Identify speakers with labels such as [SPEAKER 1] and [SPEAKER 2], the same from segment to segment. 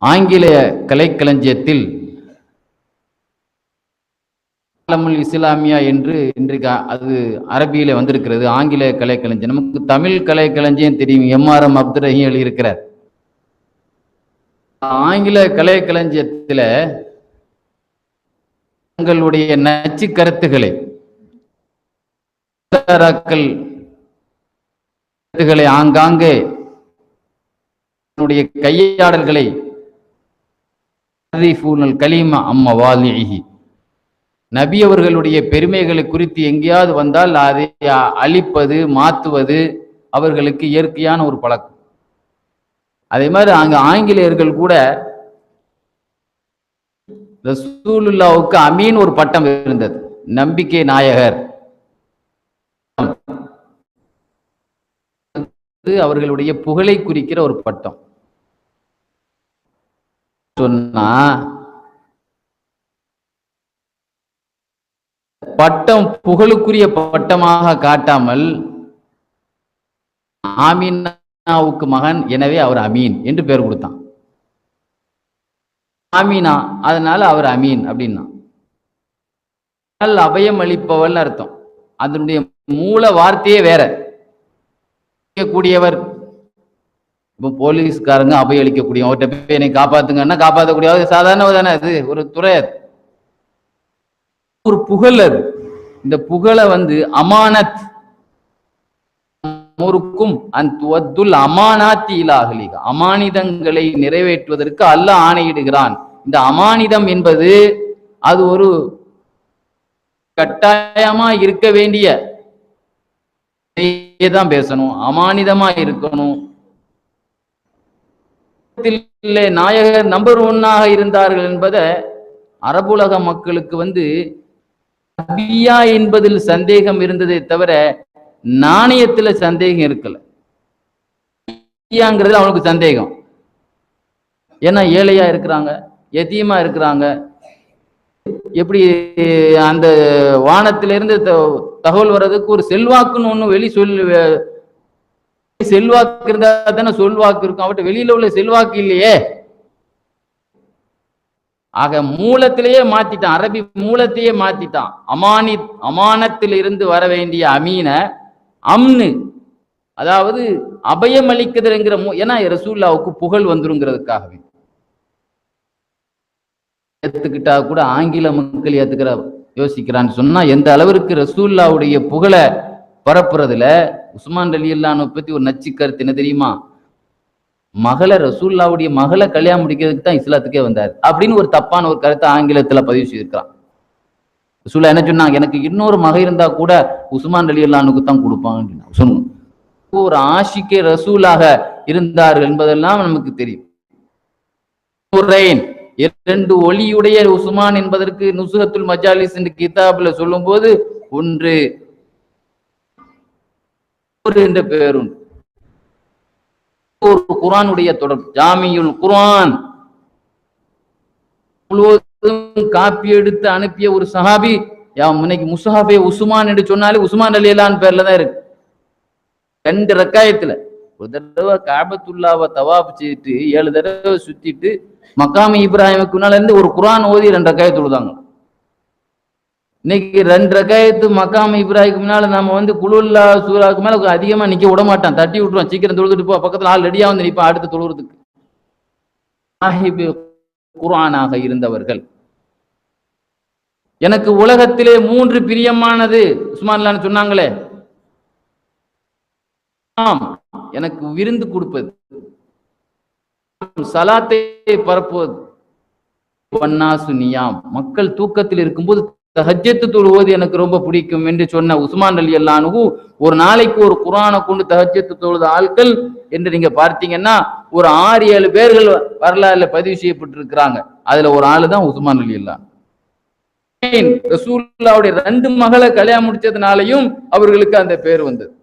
[SPEAKER 1] ஆங்கிலேய கலைக்களஞ்சியத்தில் இஸ்லாமியா என்று இன்றைக்கு அது அரபியில வந்திருக்கிறது. ஆங்கிலேய கலைக்களஞ்சியம். நமக்கு தமிழ் கலைக்களஞ்சியம் தெரியும். எம்.ஆர்.எம். அப்துல் ரஹீம் எழுதியிருக்கிறார். ஆங்கில கலைக்களஞ்சியத்தில் தங்களுடைய நச்சு கருத்துக்களை ஆங்காங்கே கையாடல்களை கலீமா அம்மவாலிஹி நபி அவர்களுடைய பெருமைகளை குறித்து எங்கேயாவது வந்தால் அதை அழிப்பது மாற்றுவது அவர்களுக்கு இயற்கையான ஒரு பழக்கம். அதே மாதிரி அங்க ஆங்கிலேயர்கள் கூட ரசூலுல்லாவுக்கு அமீன் ஒரு பட்டம் இருந்தது, நம்பிக்கை நாயகர். அவர்களுடைய புகழை குறிக்கிற ஒரு பட்டம். சொன்னா பட்டம் புகழுக்குரிய பட்டமாக காட்டாமல் ஆமீனாவுக்கு மகன், எனவே அவர் அமீன் என்று பெயர் கொடுத்தான். ஆமீனா, அதனால அவர் அமீன் அப்படின்னா அபயம் அளிப்பவள் அர்த்தம். அதனுடைய மூல வார்த்தையே வேற. கூடியவர், இப்போ போலீஸ்காரங்க அபயம் அளிக்கக்கூடிய, அவர்கிட்ட போய் என்னை காப்பாத்துங்கன்னா காப்பாற்றக்கூடிய சாதாரண தானே, அது ஒரு துறை, ஒரு புகழ். அது இந்த புகழை அமானத் அமானாத்தி இலாஹலிக, அமானிதங்களை நிறைவேற்றுவதற்கு அல்லாஹ் ஆணையிடுகிறான். இந்த அமானிதம் என்பது அது ஒரு கட்டாயமா இருக்க வேண்டிய தான் பேசணும், அமானிதமா இருக்கணும். நாயகர் நம்பர் 1 இருந்தார்கள் என்பதை அரபுலக மக்களுக்கு நபியா என்பதில் சந்தேகம் இருந்ததை தவிர நாணயத்துல சந்தேகம் இருக்கல. அவனுக்கு சந்தேகம். ஏன்னா ஏழையா இருக்கிறாங்க, எத்தியமா இருக்கிறாங்க. எப்படி அந்த வானத்திலிருந்து தகவல் வர்றதுக்கு ஒரு செல்வாக்குன்னு ஒண்ணு வெளி செல்வாக்கு இருந்தா தானே சொல்வாக்கு இருக்கும். அவட்ட வெளியில உள்ள செல்வாக்கு இல்லையே. ஆக மூலத்திலேயே மாத்திட்டான், அரபி மூலத்தையே மாத்திட்டான். அமானத்தில் இருந்து வர வேண்டிய அமீன அம்னு, அதாவது அபயம் அளிக்குதுங்கிற, ஏன்னா ரசூலுல்லாவுக்கு புகழ் வந்துருங்கிறதுக்காகவே. ஏத்துக்கிட்டா கூட ஆங்கில மக்கள் ஏத்துக்கிற யோசிக்கிறான்னு சொன்னா, எந்த அளவிற்கு ரசூலுல்லாவுடைய புகழை பரப்புறதுல உஸ்மான் ரலியல்லாஹு பத்தி ஒரு நச்சு கருத்து என்ன தெரியுமா? மகளை, ரசூலுல்லாவுடைய மகளை கல்யாணம் முடிக்கிறதுக்கு தான் இஸ்லாத்துக்கே வந்தார் அப்படின்னு ஒரு தப்பான ஒரு கருத்தை ஆங்கிலத்துல பதிவு செய்திருக்கிறான். ரசூலுல்லாஹ் என்ன சொன்னாங்க, எனக்கு இன்னொரு மகை இருந்தா கூட உஸ்மான் ரலியல்லாஹுக்கு தான் கொடுப்பாங்க சொன்னோம். ஒரு ஆஷிக்கே ரசூலாக இருந்தார்கள் என்பதெல்லாம் நமக்கு தெரியும். 2 ஒளியுடைய உஸ்மான் என்பதற்கு நுசுஹத்துல் மஜாலிஸ் என்று கிதாபுல சொல்லும் போது ஒன்று என்ற பெயரும் ஒரு குர்ஆனுடைய தொடர், ஜாமியுல் குர்ஆன் முழுவதும் காப்பி எடுத்து அனுப்பிய ஒரு சஹாபி. இன்னைக்கு முஸ்ஹாஃபே உஸ்மான் என்று சொன்னாலே உஸ்மான் ரலியல்லாஹு பேர்ல தான் இருக்கு. 2 ரக்காயத்துல ஒரு தடவை காபத்துல்லாவை தவாப் செய்துட்டு 7 தடவை சுத்திட்டு மக்காமி இப்ராஹிமுக்கு முன்னால இருந்து ஒரு குர்ஆன் ஓதி 2 ரக்காயத்து தொழுதாங்க. இன்னைக்கு 2 ரக்காயத்து மக்காமி இப்ராஹிமுக்கு முன்னால நம்ம குலுல்லா சூராவுக்கு மேல அதிகமா நிக்க விட மாட்டான், தட்டி விட்டுருவான். சீக்கிரம் தொழுதுட்டு போ, பக்கத்துல ஆள் ரெடியா நிற்பான் அடுத்து தொழுறதுக்கு. குர்ஆனாக இருந்தவர்கள். எனக்கு உலகத்திலே 3 பிரியமானது உஸ்மான்லான்னு சொன்னாங்களே, எனக்கு விருந்து கொடுப்பது, சலாத்தை பரப்புவது, மக்கள் தூக்கத்தில் இருக்கும்போது தஹஜ்ஜத் தொழுவது எனக்கு ரொம்ப பிடிக்கும் என்று சொன்ன உஸ்மான் ரலியல்லாஹு ஒரு நாளைக்கு ஒரு குர்ஆனை கொண்டு தஹஜ்ஜத் தொழுத ஆட்கள் என்று நீங்க பார்த்தீங்கன்னா ஒரு 6-7 பேர்கள் வரலாறுல பதிவு செய்யப்பட்டிருக்கிறாங்க. அதுல ஒரு ஆளு தான் உஸ்மான் ரலியல்லாஹு. ரசூலுல்லாஹ்வுடைய 2 மகளை கல்யாணம் முடிச்சதுனாலையும் அவர்களுக்கு அந்த பேர் வந்தது.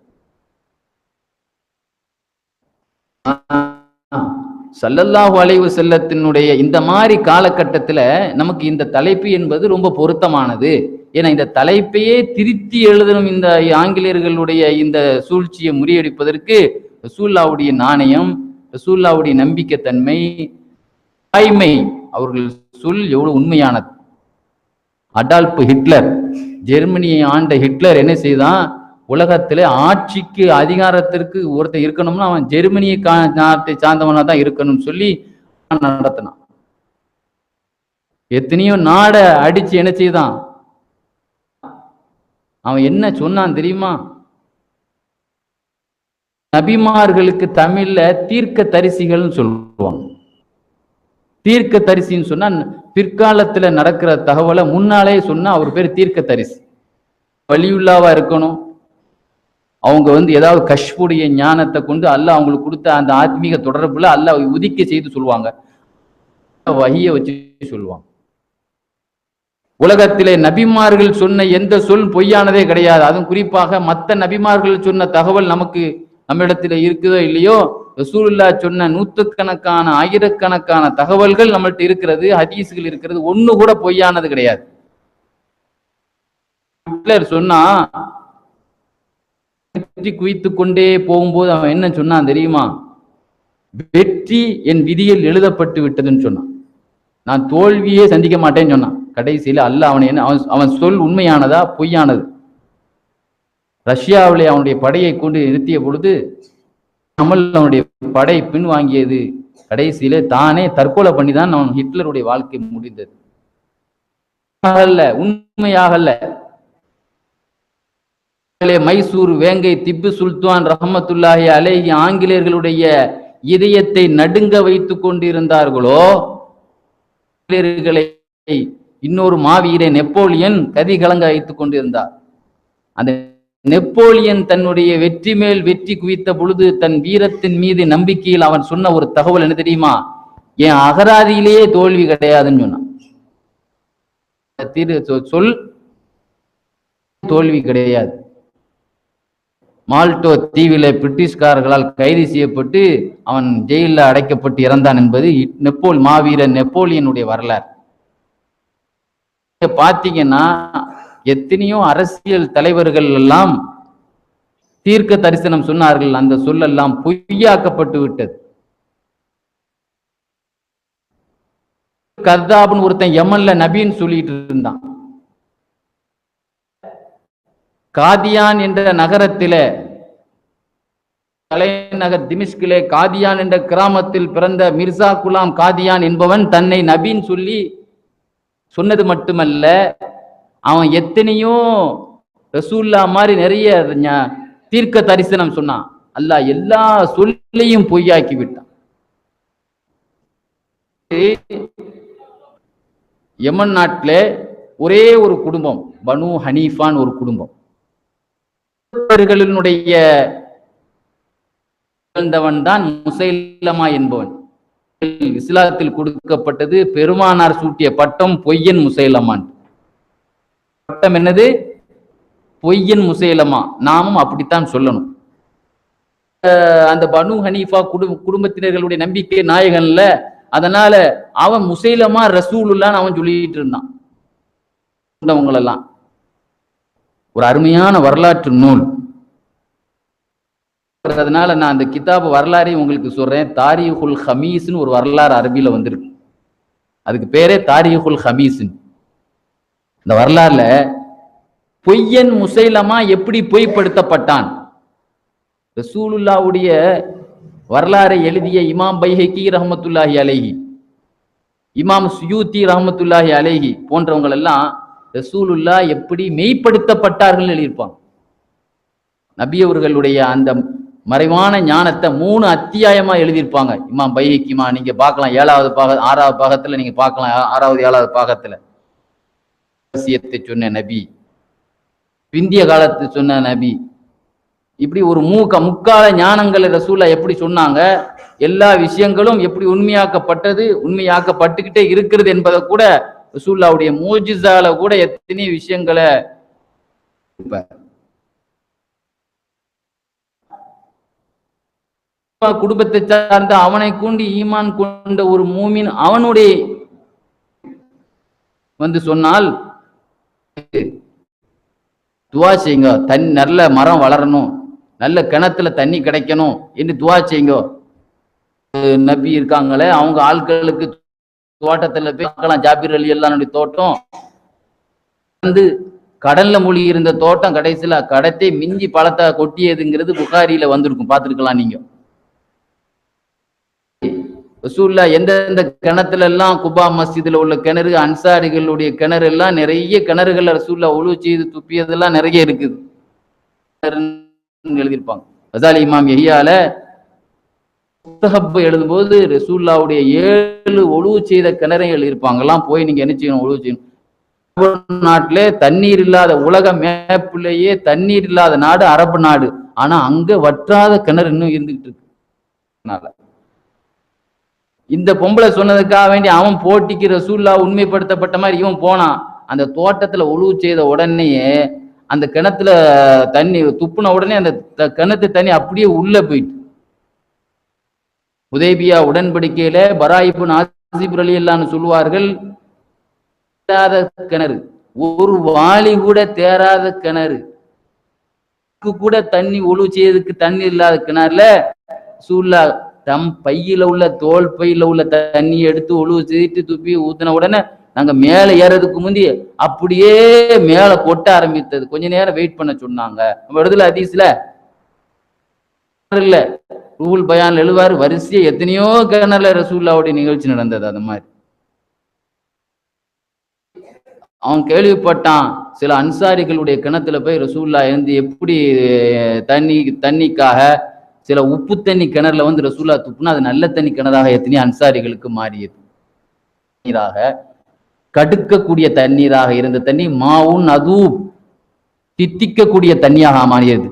[SPEAKER 1] ஸல்லல்லாஹு அலைஹி வஸல்லத்தினுடைய இந்த மாதிரி காலகட்டத்துல நமக்கு இந்த தலைப்பு என்பது ரொம்ப பொருத்தமானது. ஏன்னா இந்த தலைப்பையே திருத்தி எழுதணும். இந்த ஆங்கிலேயர்களுடைய இந்த சூழ்ச்சியை முறியடிப்பதற்கு ரசூலுல்லாஹ்வுடைய நாணயம், ரசூலுல்லாஹ்வுடைய நம்பிக்கை தன்மை, வாய்மை, அவர்கள் சொல் எவ்வளவு உண்மையானது. அடால்ஃப் ஹிட்லர், ஜெர்மனியை ஆண்ட ஹிட்லர் என்ன செய்தான்? உலகத்திலே ஆட்சிக்கு அதிகாரத்திற்கு ஒருத்தர் இருக்கணும்னா அவன் ஜெர்மனியை நாட்டை சார்ந்தவனா தான் இருக்கணும்னு சொல்லி நடத்தினான். எத்தனையோ நாட அடிச்சு என்ன செய்தான்? அவன் என்ன சொன்னான் தெரியுமா? நபிமார்களுக்கு தமிழ்ல தீர்க்க தரிசிகள் சொல்லுவாங்க. தீர்க்க தரிசின்னு சொன்னா பிற்காலத்துல நடக்கிற தகவலை முன்னாலே சொன்னா அவர் பேர் தீர்க்க தரிசி. வலியுல்லாவா இருக்கணும். அவங்க ஏதாவது கஷ்புடைய ஞானத்தை கொண்டு அல்லாஹ் அவங்களுக்கு கொடுத்த அந்த ஆத்மீக தொடர்புல அல்லாஹ் உதிக்க செய்து சொல்லுவாங்க, வஹியை வச்சு சொல்லுவாங்க. உலகத்திலே நபிமார்கள் சொன்ன எந்த சொல் பொய்யானதே கிடையாது. அதுவும் குறிப்பாக மற்ற நபிமார்கள் சொன்ன தகவல் நம்மிடத்துல இருக்குதோ இல்லையோ, ரசூலுல்லாஹ் சொன்ன நூற்றுக்கணக்கான ஆயிரக்கணக்கான தகவல்கள் நம்மள்ட்ட இருக்கிறது, ஹதீஸ்கள் இருக்கிறது, ஒண்ணு கூட பொய்யானது கிடையாது. ஹிட்லர் சொன்னா வெற்றி குவித்து கொண்டே போகும்போது அவன் என்ன சொன்னான் தெரியுமா? வெற்றி என் விதியில் எழுதப்பட்டு விட்டதுன்னு சொன்னான். நான் தோல்வியே சந்திக்க மாட்டேன்னு சொன்னான். கடைசியில அல்லாஹ் அவன் சொல் உண்மையானதா பொய்யானது? ரஷ்யாவிலே அவனுடைய படையை கொண்டு நிறுத்திய பொழுது அவனுடைய படை பின்வாங்கியது. கடைசியில தானே தற்கொலை பண்ணிதான் அவன் ஹிட்லருடைய வாழ்க்கை முடிந்தது. உண்மையாகல்ல. மைசூர் வேங்கை திப்பு சுல்தான் ரஹமத்துல்லாஹி அலைஹி ஆங்கிலேயர்களுடைய இதயத்தை நடுங்க வைத்துக் கொண்டிருந்தார்களோ, இன்னொரு மாவீரன் நெப்போலியன் கதி கலங்க வைத்துக் கொண்டிருந்தார். அந்த நெப்போலியன் தன்னுடைய வெற்றி மேல் வெற்றி குவித்த பொழுது தன் வீரத்தின் மீது நம்பிக்கையில் அவன் சொன்ன ஒரு தகவல் என்ன தெரியுமா? என் அகராதியிலேயே தோல்வி கிடையாதுன்னு சொன்னான். சொல் தோல்வி கிடையாது. மால்டோ தீவில பிரிட்டிஷ்காரர்களால் கைது செய்யப்பட்டு அவன் ஜெயிலில் அடைக்கப்பட்டு இறந்தான் என்பது மாவீரன் நெப்போலியனுடைய வரலாறு. பாத்தீங்கன்னா எத்தனையோ அரசியல் தலைவர்கள் எல்லாம் தீர்க்க தரிசனம் சொன்னார்கள், அந்த சொல்லெல்லாம் பொய்யாக்கப்பட்டு விட்டது. கர்தாப்னு ஒருத்தன் யமன்ல நபின்னு சொல்லிட்டு இருந்தான். காதியான் என்ற நகரத்தில, தலைநகர் திமிஷ்கிலே காதியான் என்ற கிராமத்தில் பிறந்த மிர்சா குலாம் காதியான் என்பவன் தன்னை நபின்னு சொல்லி சொன்னது மட்டுமல்ல, அவன் எத்தனையோ ரசூல்லா மாதிரி நிறைய தீர்க்க தரிசனம் சொன்னான். அல்லாஹ் எல்லா சொல்லையும் பொய்யாக்கி விட்டான். யமன் நாட்டிலே ஒரே ஒரு குடும்பம், பனு ஹனீஃபான் ஒரு குடும்பம். தான் முசைலமா என்பவன். இஸ்லாத்தில் கொடுக்கப்பட்டது பெருமானார் சூட்டிய பட்டம் பொய்யன் முசைலமான். பட்டம் என்னது? பொய்யன் முசைலமா. நாமும் அப்படித்தான் சொல்லணும். அந்த பனு ஹனீஃபா குடும்பத்தினர்களுடைய நம்பிக்கை நாயகன்ல, அதனால அவன் முசைலமா ரசூலுல்லான்னு அவன் சொல்லிட்டு இருந்தான். அவங்களெல்லாம் ஒரு அருமையான வரலாற்று நூல். அதனால நான் அந்த கிதாபு வரலாறையும் உங்களுக்கு சொல்றேன். தாரீகுல் ஹமீஸ்னு ஒரு வரலாறு அரபியில வந்திருக்கு. அதுக்கு பேரே தாரீகுல் ஹமீஸ். இந்த வரலாறுல பொய்யன் முசைலமா எப்படி பொய்ப்படுத்தப்பட்டான், ரசூலுல்லாவுடைய வரலாறை எழுதிய இமாம் பைஹகி ரஹமத்துல்லாஹி அலைஹி, இமாம் சுயூத்தி ரஹமத்துல்லாஹி அலைஹி போன்றவங்க எல்லாம் ரசூலுல்லா எப்படி மெய்ப்படுத்தப்பட்டார்கள் எழுதியிருப்பாங்க. நபி அவர்களுடைய அந்த மறைவான ஞானத்தை 3 அத்தியாயமா எழுதியிருப்பாங்க இமாம் பைஹகிமா. நீங்க பார்க்கலாம் 7வது 6வது பாகத்துல நீங்க பார்க்கலாம். 6வது 7வது பாகத்துல ரகசியத்தை சொன்ன நபி, பிந்திய காலத்து சொன்ன நபி, இப்படி ஒரு முக்கால ஞானங்களை ரசூல்லா எப்படி சொன்னாங்க, எல்லா விஷயங்களும் எப்படி உண்மையாக்கப்பட்டது, உண்மையாக்கப்பட்டுக்கிட்டே இருக்கிறது என்பதை கூட ரசூல்லாவுடைய மோஜிசால கூட எத்தனை விஷயங்களை குடும்பத்தை சார்ந்த அவனை கொண்டு ஈமான் கொண்ட ஒரு மூமின் அவனுடைய சொன்னால் துவா செய்யுங்க, நல்ல மரம் வளரணும், நல்ல கிணத்துல தண்ணி கிடைக்கணும் என்று துவா செய்யுங்க. நபி இருக்காங்களே அவங்க ஆட்களுக்கு தோட்டத்துல போய் பார்க்கலாம். ஜாபிர் அலி அல்லாஹ்வுடைய தோட்டம் வந்து கடல்ல மூழ்கி இருந்த தோட்டம் கடைசியில கடத்தை மிஞ்சி பழத்தை கொட்டியதுங்கிறது புகாரியில வந்திருக்கும், பார்த்திருக்கலாம் நீங்க. ரசூலுல்லா எந்தெந்த கிணத்துல எல்லாம், குபா மஸ்ஜிதுல உள்ள கிணறு, அன்சாரிகளுடைய கிணறு எல்லாம் நிறைய கிணறுகள் ரசூலுல்லா உழு செய்து துப்பியதெல்லாம் நிறைய இருக்குது எழுதியிருப்பாங்க. கசாலி இமாம் யஹ்யால முஸ்தஹப் எழுதும்போது ரசூலுல்லாவுடைய 7 ஒழுவு செய்த கிணறை எழுதியிருப்பாங்கலாம். போய் நீங்க என்ன செய்யணும், ஒழுவு செய்யணும். நாட்டிலே தண்ணீர் இல்லாத, உலக மேப்பிலேயே தண்ணீர் இல்லாத நாடு அரபு நாடு. ஆனா அங்க வற்றாத கிணறு இன்னும் இருந்துகிட்டு இருக்கு. இந்த பொம்பளை சொன்னதுக்காக வேண்டி அவன் போட்டிக்கு ரசூலுல்லா உண்மைப்படுத்தப்பட்ட மாதிரி இவன் போனான். அந்த தோட்டத்துல ஒழுவு செய்த உடனேயே அந்த கிணத்துல தண்ணி துப்புன உடனே அந்த கிணத்து தண்ணி அப்படியே உள்ள போயிட்டு. ஹுதைபியா உடன்படிக்கையில பரா இப்னு ஆசிப் ரலியல்லாஹு சொல்லுவார்கள், கிணறு, ஒரு வாளி கூட தேராத கிணறு கூட தண்ணி ஒழுவு செய்யறதுக்கு தண்ணி இல்லாத கிணறுல ரசூலுல்லா தம் பையில உள்ள தோல் பையில உள்ள தண்ணியை எடுத்து ஒழுவு செய்துட்டு துப்பி ஊத்தின உடனே நாங்க மேல ஏறதுக்கு முந்தி அப்படியே மேல கொட்ட ஆரம்பித்தது. கொஞ்ச நேரம் வெயிட் பண்ண சொன்னாங்க. விடுதலை ஹதீஸ்ல இல்ல, ரூல் பயான் எழுவாரு, வரிசையா எத்தனையோ கிணறுல ரசூலுல்லாவுடைய நிகழ்ச்சி நடந்தது. அது மாதிரி அவன் கேள்விப்பட்டான், சில அன்சாரிகளுடைய கிணத்துல போய் ரசூலுல்லா இருந்து எப்படி தண்ணிக்காக சில உப்பு தண்ணி கிணறுல வந்து ரசூலுல்லா துப்புனா அது நல்ல தண்ணி கிணறாக எத்தனையோ அன்சாரிகளுக்கு மாறியது. நீராக கடுக்கக்கூடிய தண்ணீராக இருந்த தண்ணி மாவுன் அது தித்திக்கக்கூடிய தண்ணியாக மாறியது.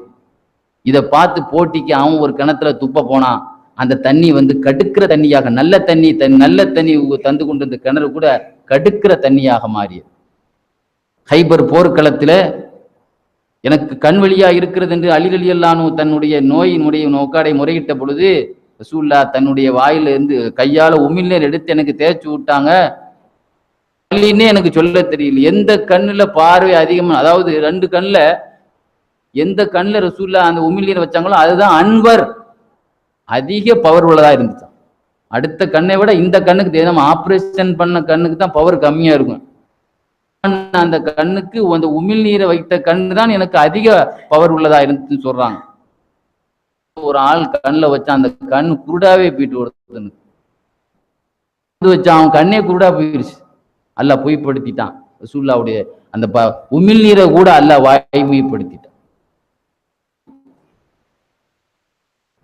[SPEAKER 1] இதை பார்த்து போட்டிக்கு அவன் ஒரு கிணத்துல துப்ப போனான். அந்த தண்ணி வந்து கடுக்கிற தண்ணியாக, நல்ல தண்ணி தந்து கொண்டிருந்த கிணறு கூட கடுக்கிற தண்ணியாக மாறியது. ஹைபர் போர்க்களத்துல எனக்கு கண் வழியா இருக்கிறது என்று அலி ரலியல்லாஹு தன்னுடைய நோயினுடைய நோக்காடை முறையிட்ட பொழுது ரசூலுல்லா தன்னுடைய வாயில இருந்து கையால உமிழ்நீர் எடுத்து எனக்கு தேய்ச்சி விட்டாங்க. எனக்கு சொல்ல தெரியல. எந்த கண்ணுல பார்வை அதிகமா, அதாவது 2 கண்ணுல எந்த கண்ணுல ரசூலுல்லா அந்த உமிழ்நீரை வச்சாங்களோ அதுதான் அன்வர் அதிக பவர் உள்ளதா இருந்துச்சு. அடுத்த கண்ணை விட இந்த கண்ணுக்கு, நம்ம ஆபரேஷன் பண்ண கண்ணுக்கு தான் பவர் கம்மியா இருக்கும். அந்த கண்ணுக்கு அந்த உமிழ்நீரை வைத்த கண்ணு தான் எனக்கு அதிக பவர் உள்ளதா இருந்துச்சுன்னு சொல்றாங்க. ஒரு ஆள் கண்ணுல வச்சா அந்த கண்ணு குருடாவே போயிட்டு வருது வச்சா அவன் கண்ணே குருடா போயிடுச்சு. அல்லாஹ் பொய்ப்படுத்திட்டான். ரசூலுல்லாவுடைய அந்த உமிழ்நீரை கூட அல்லாஹ் வாய்மைப்படுத்திட்டான்.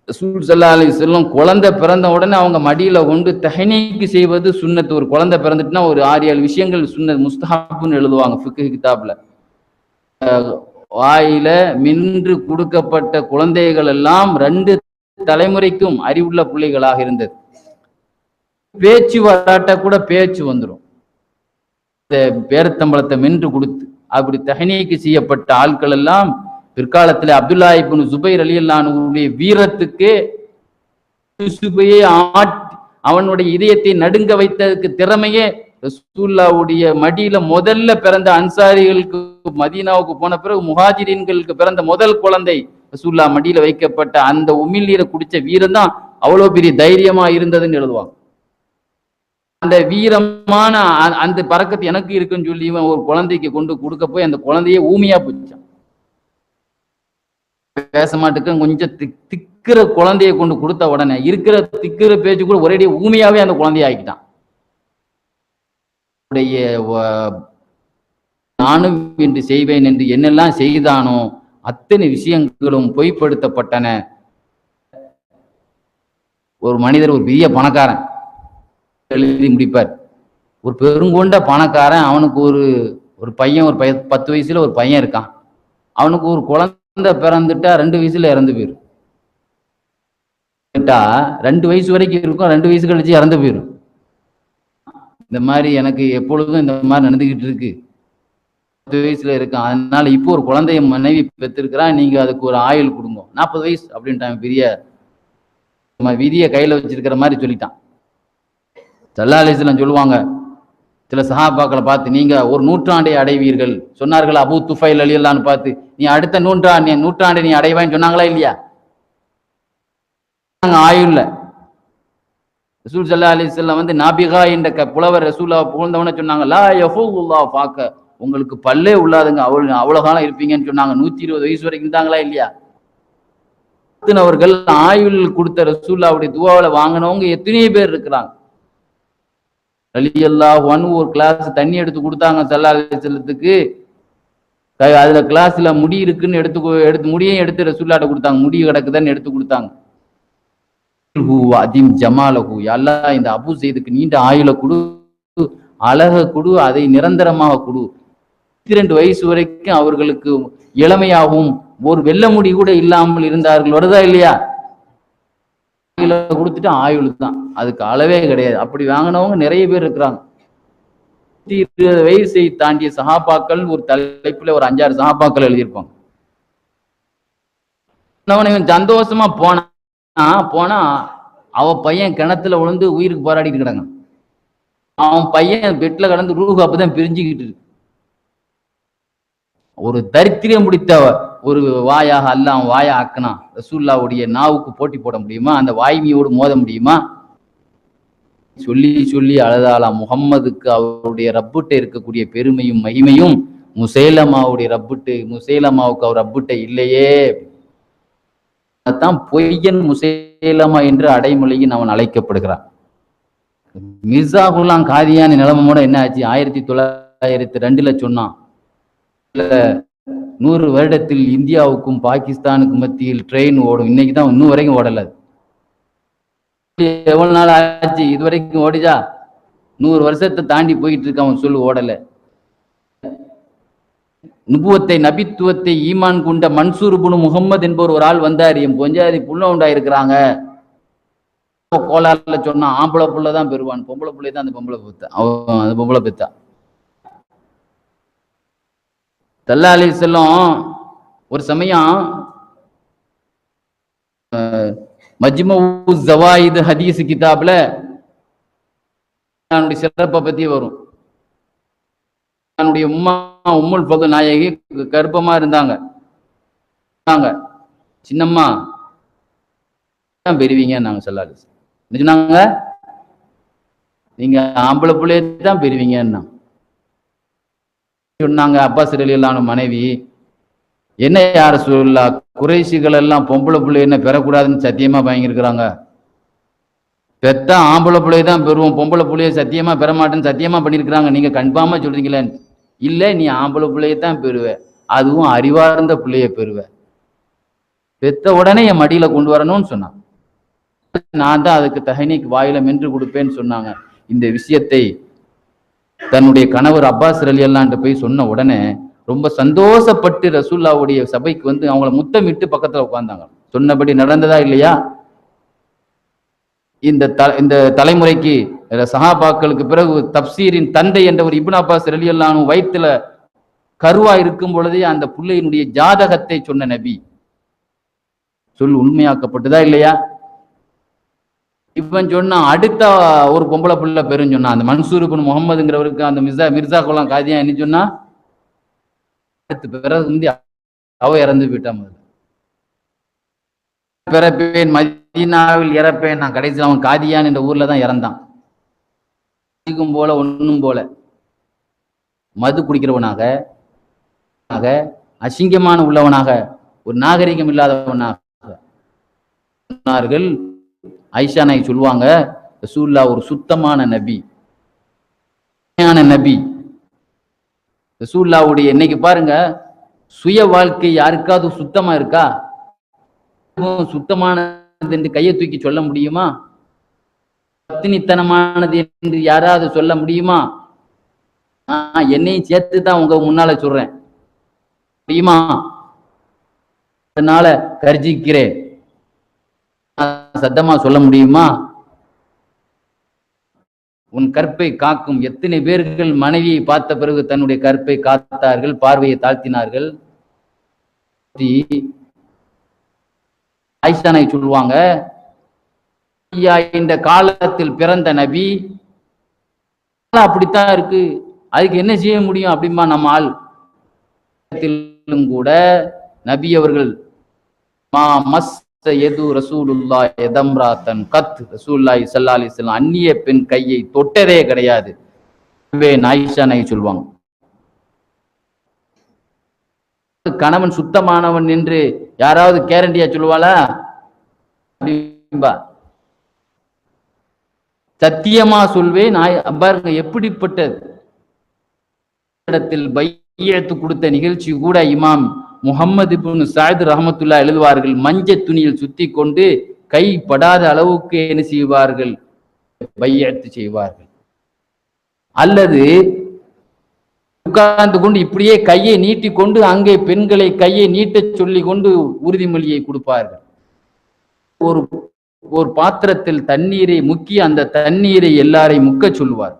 [SPEAKER 1] ரசூல் ஸல்லல்லாஹு அலைஹி வஸல்லம் குழந்தை பிறந்த உடனே அவங்க மடியில கொண்டு தஹ்னீக் செய்வது சுன்னத். ஒரு குழந்தை பிறந்துட்டுனா ஒரு 6-7 விஷயங்கள் சுன்னத், முஸ்தஹப்னு எழுதுவாங்க ஃபிக்ஹ் கிதாப்ல. வாயில மின்று கொடுக்கப்பட்ட குழந்தைகள் எல்லாம் 2 தலைமுறைக்கும் அறிவுள்ள பிள்ளைகளாக இருந்தது. பேச்சு வராட்ட கூட பேச்சு வந்துடும். பேரத்தம்பளத்தை மென்று கொடுத்து அப்படி தஹ்னீக் செய்யப்பட்ட ஆட்கள் எல்லாம் பிற்காலத்தில் அப்துல்லா இப்னு ஜுபைர் ரலியல்லாஹு அன்ஹுவுடைய வீரத்துக்கு யூசுஃபையே அவனுடைய இதயத்தை நடுங்க வைத்ததுக்கு திறமையே ரசூலுல்லாவுடைய மடியில முதல்ல பிறந்த அன்சாரிகளுக்கு, மதீனாவுக்கு போன பிறகு முஹாஜிரீன்களுக்கு பிறந்த முதல் குழந்தை ரசூலுல்லா மடியில வைக்கப்பட்ட அந்த உமிழ்நீரை குடிச்ச வீரம் தான் அவ்வளவு பெரிய தைரியமா இருந்ததுன்னு எழுதுவாங்க. அந்த வீரமான அந்த பறக்கத்து எனக்கு இருக்குன்னு சொல்லி இவன் ஒரு குழந்தைக்கு கொண்டு கொடுக்க போய் அந்த குழந்தையே ஊமையா போச்சான். பேச மாட்டுக்கு கொஞ்சம் திக்கிற குழந்தையை கொண்டு கொடுத்த உடனே இருக்கிற திக்கிற பேச்சு கூட ஒரே ஊமையாவே அந்த குழந்தைய ஆக்கிட்டான். நானும் என்று செய்வேன் என்று என்னெல்லாம் செய்தானோ அத்தனை விஷயங்களும் பொய்ப்படுத்தப்பட்டன. ஒரு மனிதர், ஒரு பெரிய பணக்காரன் எழுதி முடிப்பார். ஒரு பெருங்கொண்ட பணக்காரன், அவனுக்கு ஒரு பையன், ஒரு 10 வயசுல ஒரு பையன் இருக்கான். அவனுக்கு ஒரு குழந்தை பிறந்துட்டா 2 வயசுல இறந்து போயிடும். 2 வயசு வரைக்கும் இருக்கும், 2 வயசு கழிச்சு இறந்து போயிடும். இந்த மாதிரி எனக்கு எப்பொழுதும் இந்த மாதிரி நடந்துகிட்டு இருக்கு. 10 வயசுல இருக்கான், அதனால இப்போ ஒரு குழந்தைய மனைவி பெற்றிருக்கிறான், நீங்க அதுக்கு ஒரு ஆயுள் கொடுங்க. 40 வயசு அப்படின்ட்டான். பெரிய விதியை கையில வச்சிருக்கிற மாதிரி சொல்லிட்டான். ஸல்லல்லாஹு அலைஹி வஸல்லம் சொல்லுவாங்க, சில சஹாபாக்களை பார்த்து, நீங்க ஒரு நூற்றாண்டை அடைவீர்கள் சொன்னார்கள். அபூ துஃபைல் ரலியல்லாஹு பார்த்து, நீ அடுத்த நூற்றாண்டை நீ அடைவான்னு சொன்னாங்களா இல்லையா? ஆயுள்ல ரசூல் ஸல்லல்லாஹு அலைஹி வஸல்லம் வந்து நாபிகா என்ற புலவர் ரசூலுல்லாஹ் புகழ்ந்தவன சொன்னாங்க, லா யஃபுல்லாஹ் பாக்க, உங்களுக்கு பல்லே உள்ளாதுங்க, அவ்வளவு காலம் இருப்பீங்கன்னு சொன்னாங்க. 120 வயசு வரைக்கும் இருந்தாங்களா இல்லையா? அவர்கள் ஆயுள் கொடுத்த ரசூலுல்லாஹ்வுடைய துஆவல வாங்கினவங்க எத்தனையோ பேர் இருக்கிறாங்க. ரலியல்லாஹு அன்ஹு ஒரு கிளாஸ் தண்ணி எடுத்து கொடுத்தாங்க ஸல்லல்லாஹு அலைஹி வஸல்லத்துக்கு. அதுல கிளாஸ்ல முடி இருக்குன்னு எடுத்து முடியையும் எடுத்து ரசூலுல்லாஹ்ட்ட கொடுத்தாங்க. முடி கிடக்குதுன்னு எடுத்து கொடுத்தாங்க. அதிம் ஜமாலஹு, யா அல்லாஹ் இந்த அபூ ஸைதுக்கு நீண்ட ஆயுள கொடு, அழக கொடு, அதை நிரந்தரமாக கொடு. 22 வயசு வரைக்கும் அவர்களுக்கு இளமையாகவும் ஒரு வெள்ள முடி கூட இல்லாமல் இருந்தார்கள். வருதா இல்லையா? கொடுத்துட்டு ஆயுள் தான், அதுக்கு அளவே கிடையாது. அப்படி வாங்கினவங்க நிறைய பேர் இருக்கிறாங்க. 20 வயசை தாண்டிய சஹாபாக்கள் ஒரு தலைப்புல ஒரு 5-6 சஹாபாக்கள் எழுதியிருப்பாங்க. சந்தோஷமா போனா அவ பையன் கிணத்துல விழுந்து உயிருக்கு போராடிட்டு கிடங்க. அவன் பையன் பெட்ல கடந்து ரூஹ் அப்பதான் பிரிஞ்சுக்கிட்டு இருக்கு. ஒரு தரித்திரம் முடித்த ஒரு வாயாக அல்ல அவன் வாயா ஆக்கினான். ரசூலுல்லாஹ்வுடைய நாவுக்கு போட்டி போட முடியுமா? அந்த வாய்மையோடு மோத முடியுமா? சொல்லி சொல்லி அழுதாலாம். முகம்மதுக்கு அவருடைய ரப்புட்ட இருக்கக்கூடிய பெருமையும் மகிமையும் முசைலமாவுடைய முசைலமாவுக்கு அவர் ரப்புட்ட இல்லையே. தான் பொய்யன் முசைலமா என்று அடைமொழியின் அவன் அழைக்கப்படுகிறான். மிர்சா குலாம் காதியானி நிலைமையோட என்ன ஆச்சு? 1902 சொன்னான், 100 வருடத்தில் இந்தியாவுக்கும் பாகிஸ்தானுக்கும் மத்தியில் ட்ரெயின் ஓடும். இன்னைக்கு தான் இன்னும் வரைக்கும் ஓடல. எவ்வளவு நாள் ஆச்சு? இது வரைக்கும் ஓடிஜா? 100 வருஷத்தை தாண்டி போயிட்டு இருக்க. அவன் சொல்லு ஓடல. நுபுவத்தை நபித்துவத்தை ஈமான் கொண்ட மன்சூர் இப்னு முகம்மது என்பவர் ஒரு ஆள் வந்தார். என் பொஞ்சாதி புள்ள உண்டாயிருக்கிறாங்க. கோலாறுல சொன்னா ஆம்பளை புள்ளதான் பெறுவான், பொம்பளை புள்ளை தான் அந்த பொம்பளை பெத்தா. அவன் அந்த பொம்பளை பெத்தா. ஸல்லல்லாஹு அலைஹி வஸல்லம் ஒரு சமயம் மஜ்மூ ஸவாயித் ஹதீஸ் கிதாப்ல அவனுடைய சிறப்பை பத்தி வரும். அவனுடைய உம்முல் ஃபதுல் நாயகி கர்ப்பமா இருந்தாங்க. சின்னம்மா தான் பெறுவீங்க நாங்க ஸல்லல்லாஹு அலைஹி வஸல்லம் சொன்னாங்க, நீங்க ஆம்பளை பிள்ளைய தான் பெறுவீங்கன்னா சொன்னாங்க. அப்பாஸ் ரலியல்லாஹு அன்ஹு மனைவி, என்ன யார் ரசூலுல்லாஹ், குறைஷிகள் எல்லாம் பொம்பளை பிள்ளை என்ன பெறக்கூடாதுன்னு சத்தியமா வாங்கியிருக்கிறாங்க. பெத்த ஆம்பளை பிள்ளையை தான் பெறுவோம், பொம்பளை பிள்ளைய சத்தியமா பெற மாட்டேன்னு சத்தியமா பண்ணியிருக்கிறாங்க. நீங்க கன்ஃபார்மா சொல்றீங்களே? இல்ல, நீ ஆம்பளை பிள்ளையை தான் பெறுவ, அதுவும் அறிவார்ந்த பிள்ளைய பெறுவ. பெத்த உடனே என் மடியில கொண்டு வரணும்னு சொன்னான். நான் தான் அதுக்கு தஹனீக் வாயில மென்று கொடுப்பேன்னு சொன்னாங்க. இந்த விஷயத்தை தன்னுடைய கணவர் அப்பாஸ் ரலியல்லாஹு அன்ஹு போய் சொன்ன உடனே ரொம்ப சந்தோஷப்பட்டு ரசூலுல்லாஹ்வுடைய சபைக்கு வந்து அவங்கள முத்தமிட்டு பக்கத்துல உட்கார்ந்தாங்க. சொன்னபடி நடந்ததா இல்லையா? இந்த தலைமுறைக்கு சஹாபாக்களுக்கு பிறகு தப்சீரின் தந்தை என்ற ஒரு இப்னு அப்பாஸ் ரலியல்லாஹு அன்ஹு வயித்துல கருவா இருக்கும் பொழுதே அந்த பிள்ளையினுடைய ஜாதகத்தை சொன்ன நபி. சொல் உண்மையாக்கப்பட்டதா இல்லையா? இவன் சொன்னா அடுத்த ஒரு பொம்பளை பிள்ளை பெருன்னு சொன்னா, அந்த மன்சூர் இப்னு முகம்மதுங்கிறவருக்கு அந்த மிர்சா குலாம் காதியா என்ன சொன்னா, பிறகு வந்து அவ இறந்து போயிட்டா. முதல்ல பிறப்பேன் மதீனாவில் இறப்பேன், நான் கடைசியில் அவன் காதியான் என்ற ஊர்ல தான் இறந்தான். போல ஒண்ணும் போல மது குடிக்கிறவனாக, அசிங்கமான உள்ளவனாக, ஒரு நாகரிகம் இல்லாதவனாக சொன்னார்கள். ஆயிஷா நாய் சொல்லுவாங்க, ரசூலுல்லாஹ் ஒரு சுத்தமான நபி, நபி. ரசூலுல்லாஹ்வுடைய இன்னைக்கு பாருங்க, சுய வாழ்க்கை யாருக்காவது சுத்தமா இருக்கா? சுத்தமானது என்று கையை தூக்கி சொல்ல முடியுமா? பத்தினித்தனமானது என்று யாராவது சொல்ல முடியுமா? என்னையும் சேர்த்து தான் உங்க முன்னால சொல்றேன், முடியுமா? அதனால கர்ஜிக்கிறேன், சத்தமா சொல்ல முடியுமா? உன் கற்பை காக்கும். எத்தனை பேர்கள் மனைவியை பார்த்த பிறகு தன்னுடைய கற்பை காத்தார்கள், பார்வையை தாழ்த்தினார்கள். ஆயிஷானை சொல்லுவாங்க, இந்த காலத்தில் பிறந்த நபி அப்படித்தான் இருக்கு, அதுக்கு என்ன செய்ய முடியும் அப்படிமா நம்ம ஆள். கூட நபி அவர்கள் எது ரசூலுல்லாஹ் எதம்ராத்தன் கத் ரசூலுல்லாஹி ஸல்லல்லாஹு அலைஹி வஸல்லம் அந்நிய பெண் கையை தொட்டதே கிடையாது. ஆயிஷா நாயகி சொல்லுவாங்க, கணவன் சுத்தமானவன் என்று யாராவது கேரண்டியா சொல்லுவாளா? சத்தியமா சொல்வேன். பாருங்க எப்படிப்பட்ட இடத்தில் பையத்து கொடுத்த நிகழ்ச்சி கூட இமாம் முஹம்மது இப்னு சஅத் ரஹ்மத்துல்லாஹி எழுதுவார்கள், மஞ்ச துணியில் சுத்தி கொண்டு கை படாத அளவுக்கு என்ன செய்வார்கள்? பையத்து செய்வார்கள். அல்லது உட்கார்ந்து கொண்டு இப்படியே கையை நீட்டி கொண்டு அங்கே பெண்களை கையை நீட்ட சொல்லி கொண்டு உறுதிமொழியை கொடுப்பார்கள். ஒரு ஒரு பாத்திரத்தில் தண்ணீரை முக்கி அந்த தண்ணீரை எல்லாரையும் முக்க சொல்லுவார்.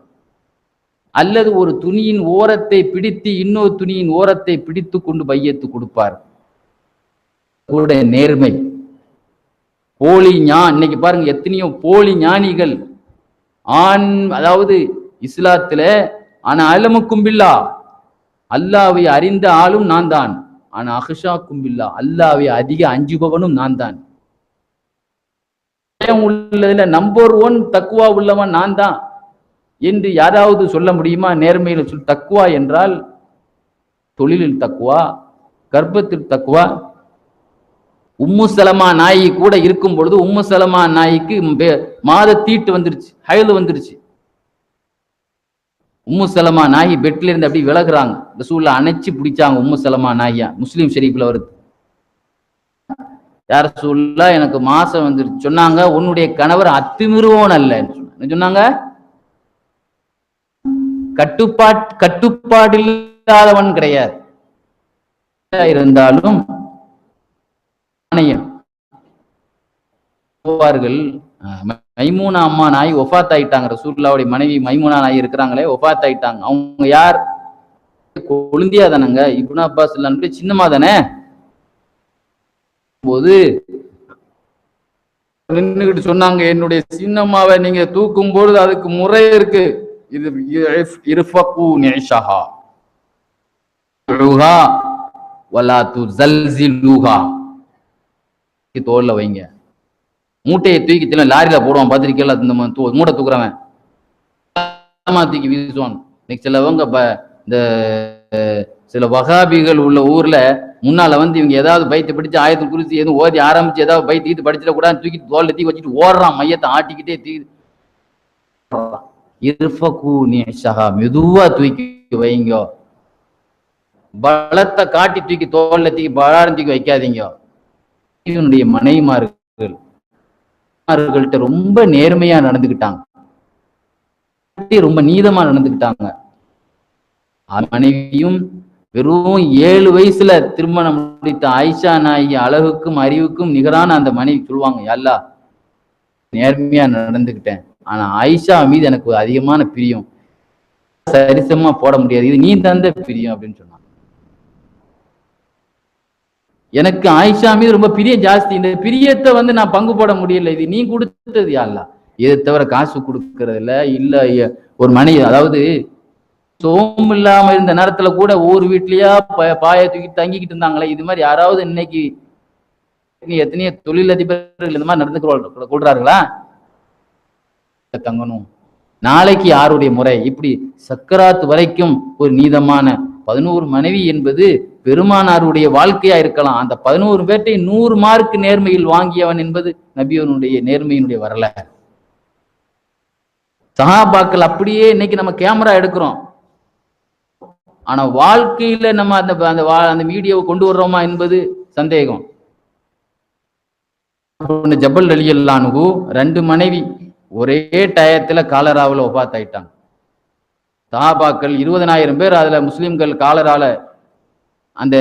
[SPEAKER 1] அல்லது ஒரு துணியின் ஓரத்தை பிடித்து இன்னொரு துணியின் ஓரத்தை பிடித்து கொண்டு பையத்து கொடுப்பார். நேர்மை, போலி இன்னைக்கு பாருங்க எத்தனையோ போலி ஞானிகள் அதாவது இஸ்லாத்துல ஆனா அலமுக்கும் பில்லா, அல்லாவை அறிந்த ஆளும் நான் தான். ஆனா அஹ்ஷாக்கும் பில்லா, அல்லாவை அதிக அஞ்சுபவனும் நான் தான். உள்ளதுல நம்பர் 1 தக்குவா உள்ளவன் நான் தான் என்று யாராவது சொல்ல முடியுமா? நேர்மையில தக்குவா என்றால் தொழிலில் தக்குவா, கர்ப்பத்தில் தக்குவா. உம்மு சலமா நாயி கூட இருக்கும் பொழுது உம்மு சலமா நாய்க்கு மாத தீட்டு வந்துருச்சு, ஹயது வந்துருச்சு. உம்மு சலமா நாயி பெட்ல இருந்து அப்படி விலகுறாங்க. ரசூலுல்லாஹ் அணைச்சு பிடிச்சாங்க உம்மு சலமா நாயா. முஸ்லிம் ஷரீஃப்ல வருது. யார் ரசூலுல்லாஹ் எனக்கு மாசம் வந்துருச்சு சொன்னாங்க. உன்னுடைய கணவர் அத்துமீறுவோன் அல்ல சொன்னாங்க, கட்டுப்பாடு இல்லாதவன் கிடையாது. இருந்தாலும் மைமூனா அம்மா நாய் ஒஃபாத் ஆயிட்டாங்க. ரசூலுல்லாஹ்வுடைய மனைவி மைமூனா நாய் இருக்கிறாங்களே, ஒஃபாத் ஆயிட்டாங்க. அவங்க யார்? கொழுந்தியா தானங்க, இப்னு அப்பாஸ் சின்னமா தானே. போது நின்னுகிட்டு சொன்னாங்க, என்னுடைய சின்னம்மாவை நீங்க தூக்கும் பொழுது அதுக்கு முறை இருக்கு. இது இர்ஃபகு நிஷஹா ருஹா வலா துஸல்ஸிலுஹா, தோல்ல வைங்க. மூட்டையை தூக்கி லாரியில போடுவான், பாத்திரிக்கையில இந்த மூட்டை தூக்குறவன் தூக்கி வீசுவான். இன்னைக்கு சிலவங்க இந்த சில வகாபிகள் உள்ள ஊர்ல முன்னால வந்து இவங்க ஏதாவது பைத்தை பிடிச்சு ஆயத்தில் குறிச்சு எதுவும் ஓதி ஆரம்பிச்சு ஏதாவது பை தீட்டு படிச்சிட கூட தூக்கி தோல்ல தூக்கி வச்சுட்டு ஓடுறான், மையத்தை ஆட்டிக்கிட்டே மெதுவா தூக்கி வைங்க, பலத்தை காட்டி தூக்கி தோல்ல தூக்கி பலாரம் தூக்கி வைக்காதீங்க. இவனுடைய மனைவிமார்கள்ட்ட ரொம்ப நேர்மையா நடந்துக்கிட்டாங்க, ரொம்ப நீதமா நடந்துக்கிட்டாங்க. மனைவியும் வெறும் 7 வயசுல திருமணம் முடித்த ஆயிஷா நாயகி அழகுக்கும் அறிவுக்கும் நிகரான அந்த மனைவி சொல்லுவாங்க, யல்லா நேர்மையா நடந்துக்கிட்டேன், ஆனா ஆயிஷா மீது எனக்கு அதிகமான பிரியம், சரிசமா போட முடியாது, இது நீ தந்த பிரியம் அப்படின்னு சொன்னாங்க. எனக்கு ஆயிஷா மீது ரொம்ப பிரியம் ஜாஸ்தி, இந்த பிரியத்தை வந்து நான் பங்கு போட முடியல, இது நீ கொடுத்தது யல்லா. இதை தவிர காசு கொடுக்கறதுல இல்ல. ஒரு மனைவி அதாவது சோம் இல்லாம இருந்த நேரத்துல கூட ஒவ்வொரு வீட்லயா பாய தூக்கி தங்கிக்கிட்டு இருந்தாங்களே, இது மாதிரி யாராவது இன்னைக்கு எத்தனையோ தொழிலதிபர்கள் இந்த மாதிரி நடந்து கொள்றார்களா? தங்கணும், நாளைக்கு யாருடைய முறை? இப்படி சக்கராத்து வரைக்கும் ஒரு நீதமான 11 மனைவி என்பது பெருமானாருடைய வாழ்க்கையா இருக்கலாம். அந்த 11 பேர்ட்டை 100 மார்க் நேர்மையில் வாங்கியவன் என்பது நபியனுடைய நேர்மையினுடைய வரலாறு. சஹாபாக்கள் அப்படியே இன்னைக்கு நம்ம கேமரா எடுக்கிறோம், ஆனா வாழ்க்கையில நம்ம அந்த வீடியோவை கொண்டு வர்றோமா என்பது சந்தேகம். ஜபல் ரலியல்லாஹு அன்ஹு 2 மனைவி ஒரே டயத்துல காலராவில் ஒபாத் ஆயிட்டாங்க. சஹாபாக்கள் 20,000 பேர், அதுல முஸ்லிம்கள் காலரால அந்த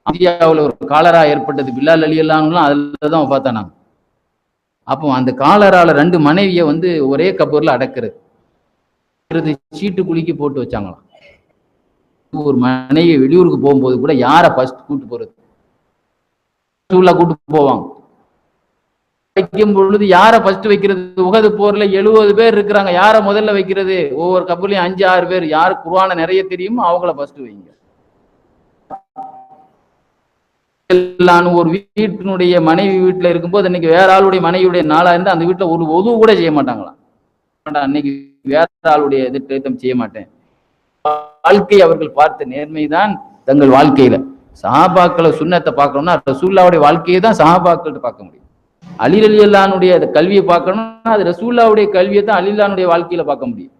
[SPEAKER 1] இந்தியாவில் ஒரு காலரா ஏற்பட்டது, பிலால் ரலியல்லாஹு அன்ஹு அதுலதான் ஒபாத்தானாங்க. அப்போ அந்த காலரால 2 மனைவிய வந்து ஒரே கபூர்ல அடக்கிறது, சீட்டு குலுக்கி போட்டு வச்சாங்களாம். ஒரு மனைவி வெளியூருக்கு போகும்போது கூட யார ஃபர்ஸ்ட் கூட்டு போறது? கூட்டு போவாங்க. வைக்கும் பொழுது யார ஃபர்ஸ்ட் வைக்கிறது? உஹது போர்ல 70 பேர் இருக்கிறாங்க, யார முதல்ல வைக்கிறது? ஒவ்வொரு கப்பலையும் 5-6 பேர், யாரு குர்ஆனை நிறைய தெரியுமோ அவங்கள ஃபர்ஸ்ட் வைங்க. ஒரு வீட்டினுடைய மனைவி வீட்டுல இருக்கும்போது இன்னைக்கு வேற ஆளுடைய மனைவியுடைய நாளா இருந்தா அந்த வீட்டுல ஒரு உதவு கூட செய்ய மாட்டாங்களாம். அன்னைக்கு வேற ஆளுடைய எதிர்த்தம் செய்ய மாட்டேன். வாழ்க்கை அவர்கள் பார்த்த நேர்மைதான் தங்கள் வாழ்க்கையில. சஹாபாக்களை சுன்னத்தை பார்க்கணும்னா ரசூலுல்லாவுடைய வாழ்க்கையை தான் சஹாபாக்கள்கிட்ட பார்க்க முடியும். அலி ரலியல்லாஹுடைய கல்வியை பார்க்கணும்னா அது ரசூலுல்லாவுடைய கல்வியை தான் அலி ரலியல்லாஹுடைய வாழ்க்கையில பார்க்க முடியும்.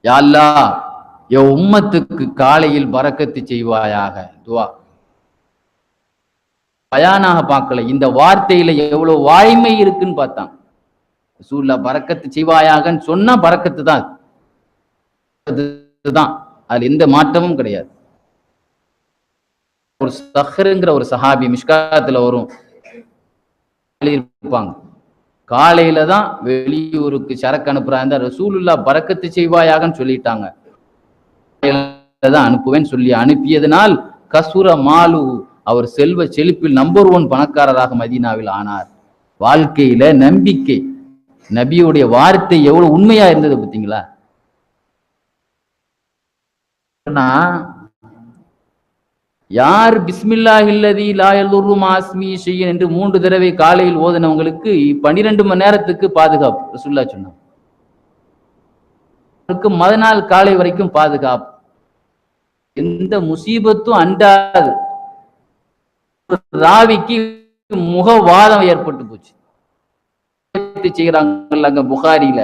[SPEAKER 1] யா அல்லாஹ் என் உம்மத்துக்கு காலையில் பரக்கத்து செய்வாயாக துவா. பயானாக பார்க்கல, இந்த வார்த்தையில எவ்வளவு வாய்மை இருக்குன்னு பார்த்தான். ரசூலுல்லாஹ் பரக்கத்து செய்வாயாகன்னு சொன்னா பரக்கத்து தான், அதுல எந்த மாற்றமும் கிடையாது. ஒரு சஹ்ருங்கிற ஒரு சஹாபி மிஷ்காத்துல வரும், இருப்பாங்க காலையில தான் வெளியூருக்கு சரக்கு அனுப்புறாங்க. ரசூலுல்லாஹ் பரக்கத்து செய்வாயாகன்னு சொல்லிட்டாங்க, தான் அனுப்புவேன்னு சொல்லி அனுப்பியதனால் கசுர மாலு, அவர் செல்வ செழிப்பில் நம்பர் 1 பணக்காரராக மதீனாவில் ஆனார். வாழ்க்கையில நம்பிக்கை, நபியுடைய வார்த்தை எவ்வளவு உண்மையா இருந்தது பார்த்தீங்களா? யார் பிஸ்மில்லாஹில்லதி லா யதுர்ரு மா இஸ்மிஹி ஷைஅன் என்று 3 தடவை காலையில் ஓதுனவங்களுக்கு 12 மணி நேரத்துக்கு பாதுகாப்பு ரசூலுல்லாஹ் சொன்னாங்க. மறுநாள் காலை வரைக்கும் பாதுகாப்பு, எந்த முசீபத்தும் அண்டாது. ராவிக்கு முகவாதம் ஏற்பட்டு போச்சு செய்யறாங்க புகாரில,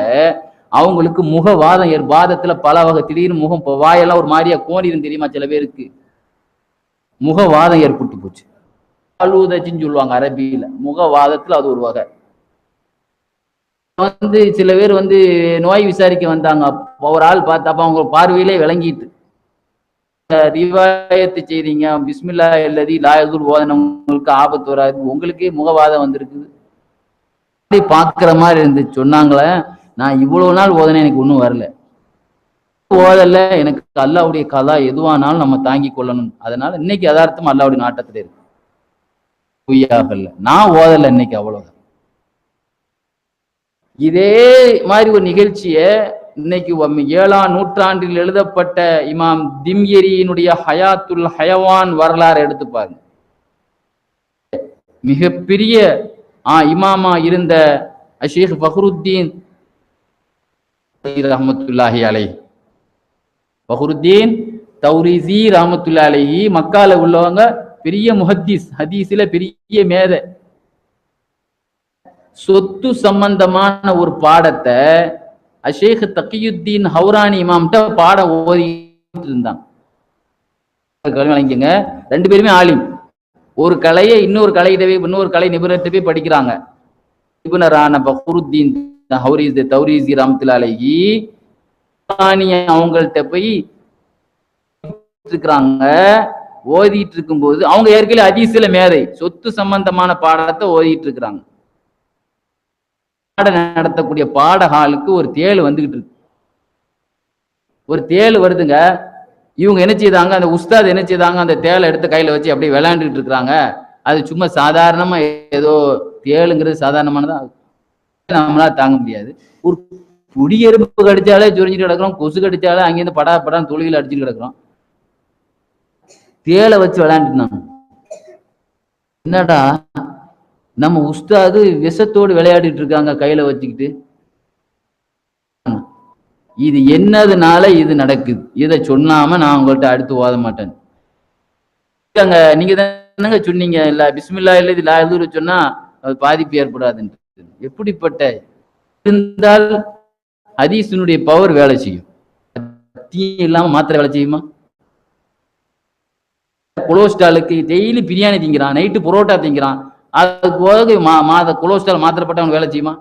[SPEAKER 1] அவங்களுக்கு முகவாதம் வாதத்துல பல வகை, திடீர்னு முகம் வாயெல்லாம் ஒரு மாதிரியா கோணிரும் தெரியுமா, சில பேருக்கு முகவாதம் ஏற்பட்டு போச்சு. அழுதச்சின்னு சொல்லுவாங்க அரபியில, முகவாதத்துல அது ஒரு வகை. சில பேர் நோய் விசாரிக்க வந்தாங்க, ஒரு ஆள் பார்த்தப்ப அவங்க பார்வையிலே விளங்கிட்டு, ரிவாயத்து செய்றீங்க பிஸ்மில்லாஹ் அல்லதி லா யதுர் ஓதனம் உங்களுக்கு ஆபத்து வராது, உங்களுக்கே முகவாதம் வந்திருக்குது பாக்குற மாதிரி இருந்து சொன்னாங்களே. நான் இவ்வளவு நாள் ஓதனே, எனக்கு ஒன்றும் வரல, ஓதல, எனக்கு அல்லாவுடைய கலா எதுவானாலும் நம்ம தாங்கி கொள்ளணும். அதனால இன்னைக்கு யதார்த்தம் அல்லாவுடைய நாட்டத்துல இருக்கு, பொய்யாகல, நான் ஓதல இன்னைக்கு அவ்வளவு. இதே மாதிரி ஒரு நிகழ்ச்சிய இன்னைக்கு 7ஆம் நூற்றாண்டில் எழுதப்பட்ட இமாம் திம்யரியினுடைய ஹயாத்துல் ஹயவான் வரலாறு எடுத்து பாருங்க. மிகப்பெரிய இமாமா இருந்த ஷேக் ஃபஹ்ருத்தீன் ரஹ்மத்துல்லாஹி அலைஹி, ஃபஹ்ருத்தீன் தௌரிசி ரஹ்மத்துல்லாஹி அலைஹி, மக்கால உள்ளவங்க பெரிய முஹத்தீஸ், ஹதீஸ்ல பெரிய மேதை. சொத்து சம்பந்தமான ஒரு பாடத்தை ஷேக் தகியுத்தீன் ஹௌரானி இமாம்கிட்ட பாடம் ஓதிட்டு இருந்தாங்க. 2 பேருமே ஆலிம், ஒரு கலையை இன்னொரு கலையிடவே இன்னொரு கலை நிபுணர்கிட்ட போய் படிக்கிறாங்க. நிபுணரான ஃபஹ்ருத்தீன் தௌரிசி ரஹ்மத்துல்லாஹி அலைஹி அவங்கள்ட்ட போய் இருக்கிறாங்க. ஓதிட்டு இருக்கும்போது அவங்க ஏற்கனவே ஹதீஸ்ல மேதை, சொத்து சம்பந்தமான பாடத்தை ஓதிட்டு இருக்கிறாங்க. நடத்தக்கூடிய பாடஹாலுக்கு ஒரு தேள் வந்துகிட்டு இருக்கு. ஒரு தேள் வருதுங்க. இவங்க என்ன செய்தாங்க, அந்த உஸ்தாத் என்ன செய்தாங்க, அந்த தேளை எடுத்து கையில வச்சு அப்படியே விளையாண்டுட்டு இருக்கிறாங்க. அது சும்மா சாதாரணமா ஏதோ தேளுங்கிறது சாதாரணமானதா, நம்மளா தாங்க முடியாது. ஒரு புடி எறும்பு கடிச்சாலே சொரிஞ்சிட்டு கிடக்குறோம், கொசு கடிச்சாலே அங்கேருந்து படா படான்னு தொழில அடிச்சுட்டு கிடக்குறோம். தேளை வச்சு விளையாண்டுட்டாங்க. என்னடா நம்ம உஸ்தாது விஷத்தோடு விளையாடிட்டு இருக்காங்க கையில வச்சுக்கிட்டு. இது என்னதுனால இது நடக்குது, இதை சொன்னாம நான் உங்கள்கிட்ட அடுத்து ஓத மாட்டேன். நீங்க தானங்க சொன்னீங்க இல்ல பிஸ்மில்லாஹ் இல்ல லா யதுர் சொன்னா அது பாதிப்பு ஏற்படாதுன்னு. எப்படிப்பட்ட இருந்தால் ஹதீஸினுடைய பவர் வேலை செய்யும், இல்லாம மாத்திரை வேலை செய்யுமா? கொலஸ்ட்ராலுக்கு டெய்லி பிரியாணி திங்கிறான், நைட்டு புரோட்டா திங்கிறான், அதுக்கு போது கொலஸ்ட்ரால் மாத்திரப்பட்டவன் வேலை செய்யுமா?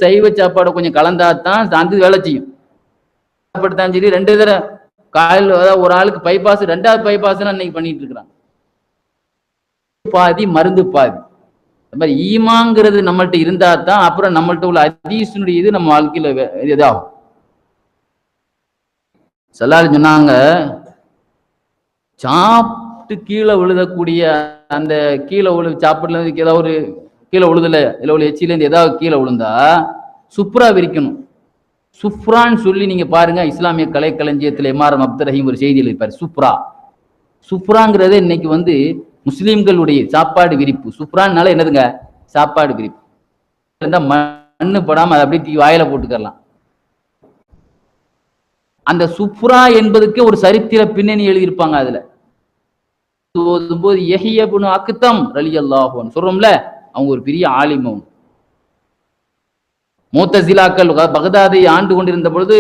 [SPEAKER 1] சைவ சாப்பாடு கொஞ்சம் கலந்தாதான் அந்த வேலை செய்யும். சாப்பாடுதான் சரி, 2 தடவை காலையில் ஒரு ஆளுக்கு பைபாஸ், 2வது பைபாஸ் இன்னைக்கு பண்ணிட்டு இருக்கிறான். பாதி மருந்து பாதி. அது மாதிரி ஈமாங்கிறது நம்மள்ட்ட இருந்தா தான் அப்புறம் நம்மள்ட்ட உள்ள ஹதீஸினுடைய இது நம்ம வாழ்க்கையில இதாகும். ஸல்லல்லாஹு சொன்னாங்க, சாப்பிட்டு கீழே விழுதக்கூடிய அந்த கீழே சாப்பிடல ஏதாவது ஒரு கீழே விழுதல, இல்லை எச்சிலேருந்து ஏதாவது கீழே விழுந்தா சுப்ரா விரிக்கணும். சுப்ரான்னு சொல்லி நீங்க பாருங்க, இஸ்லாமிய கலைக்களஞ்சியத்தில் எம்ஆர்எம் அப்துல் ரஹீம் ஒரு செய்தியில் இருப்பார். சுப்ராங்கிறது இன்னைக்கு முஸ்லிம்களுடைய சாப்பாடு விரிப்பு. சுப்ரான்னால என்னதுங்க? சாப்பாடு விரிப்பு. மண்ணு படாம அதை அப்படியே வாயில போட்டுக்கலாம். அந்த சுப்ரா என்பதுக்கு ஒரு சரித்திர பின்னணி எழுதியிருப்பாங்க. அதுல ஓதும்போது யஹ்யா இப்னு அக்தம் ரலியல்லாஹு அன்ஹு சொல்றோம்ல, அவங்க ஒரு பெரிய ஆலிம். முத்தஸிலாக்கள் பகதாதை ஆண்டு கொண்டிருந்த பொழுது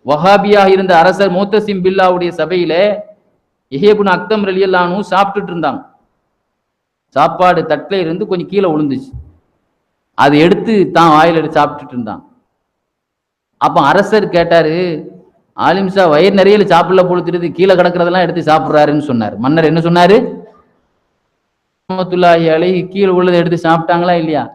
[SPEAKER 1] வஹாபியாக இருந்த அரசர் முத்தஸிம் பில்லாவுடைய சபையில யஹ்யா இப்னு அக்தம் ரலியல்லாஹு அன்ஹு சாப்பிட்டுட்டு இருந்தாங்க. சாப்பாடு தட்டில இருந்து கொஞ்சம் கீழே விழுந்துச்சு. அதை எடுத்து தான் வாயில எடுத்து சாப்பிட்டுட்டு இருந்தான். அப்ப அரசர் கேட்டாரு, ஆலிம்சா வயிறு நிறைய சாப்பிடல பொழுது கீழே கிடக்கிறதெல்லாம் எடுத்து சாப்பிடுறாருன்னு சொன்னார். மன்னர் என்ன சொன்னாரு? ரஹ்மத்துல்லாஹி அலைஹி கீழே உள்ளதை எடுத்து சாப்பிட்டாங்களா இல்லையா?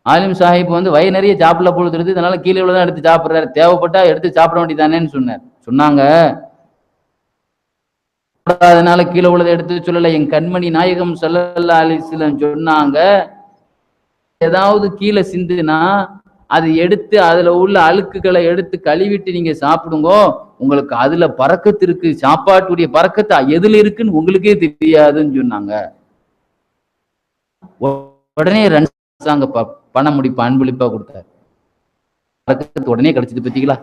[SPEAKER 1] ஆலிம் சாஹிப் வயிறு நிறைய சாப்பிடல பொழுது இதனால கீழே உள்ளதான் எடுத்து சாப்பிடுறாரு, தேவைப்பட்டா எடுத்து சாப்பிட வேண்டியதானேன்னு சொன்னார். சொன்னாங்க, அதனால கீழே உள்ளதை எடுத்து சொல்லல. என் கண்மணி நாயகம் ஸல்லல்லாஹு அலைஹி வஸல்லம் சொன்னாங்க, ஏதாவது கீழே சிந்துனா அது எடுத்து அதுல உள்ள அழுக்குகளை எடுத்து கழுவிட்டு நீங்க சாப்பிடுங்க, உங்களுக்கு அதுல பரக்கத்து இருக்கு. சாப்பாட்டுடைய பரக்கத்து எதுல இருக்குன்னு உங்களுக்கே தெரியாதுன்னு சொன்னாங்க. உடனே அரசாங்க பண முடிப்பு அன்பளிப்பா கொடுத்தாரு. பரக்கத்து உடனே கிடைச்சது. பத்தீங்களா?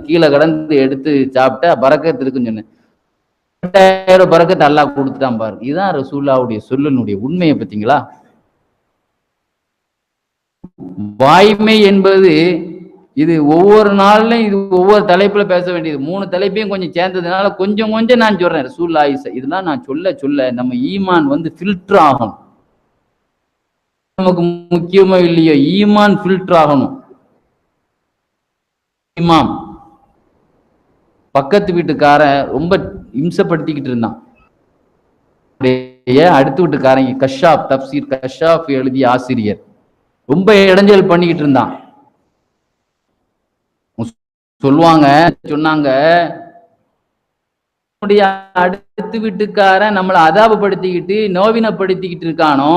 [SPEAKER 1] கீழே கடந்து எடுத்து சாப்பிட்டா பரக்கத்து இருக்குன்னு சொன்னேன். 2000 பரக்கத்து அல்லாஹ் கொடுத்துட்டான் பாரு. இதுதான் ரசூலுல்லாஹ்வுடைய சொல்லினுடைய உண்மையை. பத்தீங்களா? வாய்மை என்பது இது ஒவ்வொரு நாளிலும் இது ஒவ்வொரு தலைப்புல பேச வேண்டியது. 3 தலைப்பையும் கொஞ்சம் சேர்ந்ததுனால கொஞ்சம் கொஞ்சம் நான் சொல்றேன். ரசூலுல்லாஹி இதெல்லாம் நான் சொல்ல சொல்ல நம்ம ஈமான் ஃபில்டர் ஆகணும். நமக்கு முக்கியமோ இல்லையோ ஈமான் ஃபில்டர் ஆகணும். இமாம் பக்கத்து வீட்டுக்காரன் ரொம்ப இம்சப்படுத்திக்கிட்டு இருந்தான். அடுத்த வீட்டுக்காரங்க கஷாப் தப்சீர் கஷாப் எழுதிய ஆசிரியர் ரொம்ப இடைஞ்சல் பண்ணிக்கிட்டு இருந்தான். சொன்னாங்க, அடுத்த வீட்டுக்காரன் நம்மளை அதாபப்படுத்திக்கிட்டு நோவினப்படுத்திக்கிட்டு இருக்கானோ,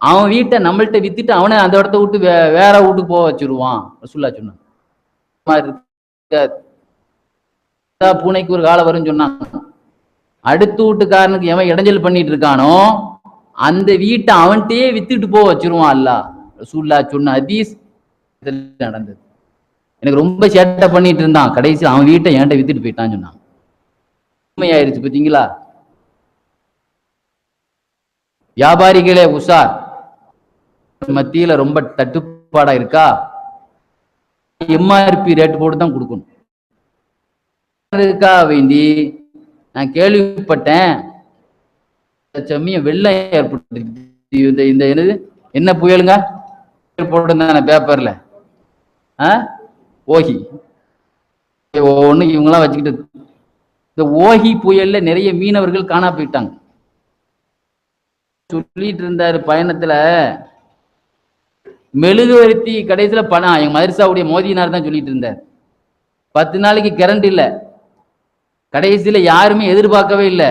[SPEAKER 1] அவன் வீட்டை நம்மள்கிட்ட வித்துட்டு அவனை அந்த இடத்த விட்டு வேற வீட்டுக்கு போக வச்சிருவான். ரசூலுல்லாஹ் சொன்னான். பூனைக்கு ஒரு காலம் வரும்னு சொன்னாங்க. அடுத்த வீட்டுக்காரனுக்கு எவன் இடைஞ்சல் பண்ணிட்டு இருக்கானோ அந்த வீட்டை அவன்கிட்டயே வித்துட்டு போக வச்சிருவான் அல்லாஹ். ரசூலுல்லாஹ் சொன்ன ஹதீஸ் நடந்தது. எனக்கு ரொம்ப சேட்டை பண்ணிட்டு இருந்தான், கடைசி அவன் வீட்டை என்கிட்ட வித்துட்டு போயிட்டான்னு சொன்னான். உண்மையாயிருச்சு. பார்த்தீங்களா? வியாபாரிகளே உஷார். மத்தியில ரொம்ப தட்டுப்பாடா இருக்கா, எம்ஆர்பி ரேட் போட்டு தான் கொடுக்கணும். வேண்டி நான் கேள்விப்பட்டேன், சமயம் வெள்ளம் ஏற்பட்டு இந்த என்னது என்ன புயலுங்க போட்டிருந்தாங்க பேப்பர்ல, ஓகி ஒண்ணு இவங்கெல்லாம் வச்சுக்கிட்டு இந்த ஓகி புயல்ல நிறைய மீனவர்கள் காணா போயிட்டாங்க. சொல்லிட்டு இருந்தாரு பயணத்துல, மெழுகுவர்த்தி கடைசியில பணம் எங்க மதரசாவுடைய மோதினார் தான் சொல்லிட்டு இருந்தார். 10 நாளைக்கு கரண்ட் இல்ல, கடைசியில யாருமே எதிர்பார்க்கவே இல்லை.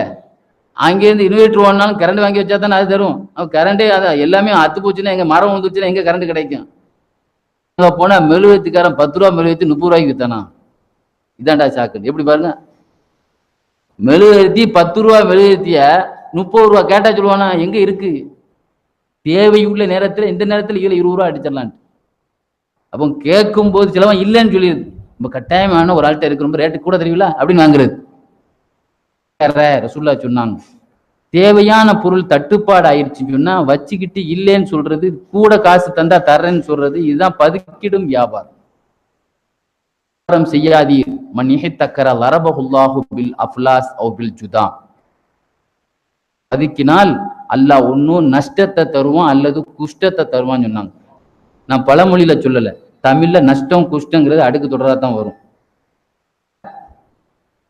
[SPEAKER 1] அங்கேருந்து இன்வெர்டர் ஓடனாலும் கரண்ட் வாங்கி வச்சா தானே அது தரும். கரண்டே அதான் எல்லாமே அத்து போச்சுன்னா எங்க மரம் வந்துச்சுன்னா எங்க கரண்ட் கிடைக்கும்? போனா மெழுகுவர்த்திக்காரன் 10 ரூபா மெழுகுவர்த்தி 30 ரூபாய்க்கு வித்தானா. இதாண்டா சாக்கு. எப்படி பாருங்க, மெழுகுவர்த்தி 10 ரூபா மெழுகுவர்த்திய 30 ரூபா கேட்டா சொல்லுவானா? எங்க இருக்கு? தேவையுள்ள நேரத்துல இந்த நேரத்துல 20 ரூபா அடிச்சிடலான். அப்போ கேட்கும் போது சிலவன் இல்லைன்னு சொல்லிடுது. நம்ம கட்டாயமான ஒரு ஆள்கிட்ட இருக்கு, ரொம்ப ரேட்டு கூட தெரியல அப்படின்னு வாங்குறது. ரசூலுல்லாஹ் சொன்னாங்க, தேவையான பொருள் தட்டுப்பாடு ஆயிடுச்சுன்னு சொன்னா வச்சுக்கிட்டு இல்லைன்னு சொல்றது, கூட காசு தந்தா தர்றேன்னு சொல்றது, இதுதான் பதுக்கிடும் வியாபாரம். செய்யாதீர். பதுக்கினால் அல்லாஹ் ஒன்னும் நஷ்டத்தை தருவான் அல்லது குஷ்டத்தை தருவான்னு சொன்னாங்க. நான் பழமொழியில சொல்லல, தமிழ்ல நஷ்டம் குஷ்டங்கிறது அடுக்கு தொடரா தான் வரும்.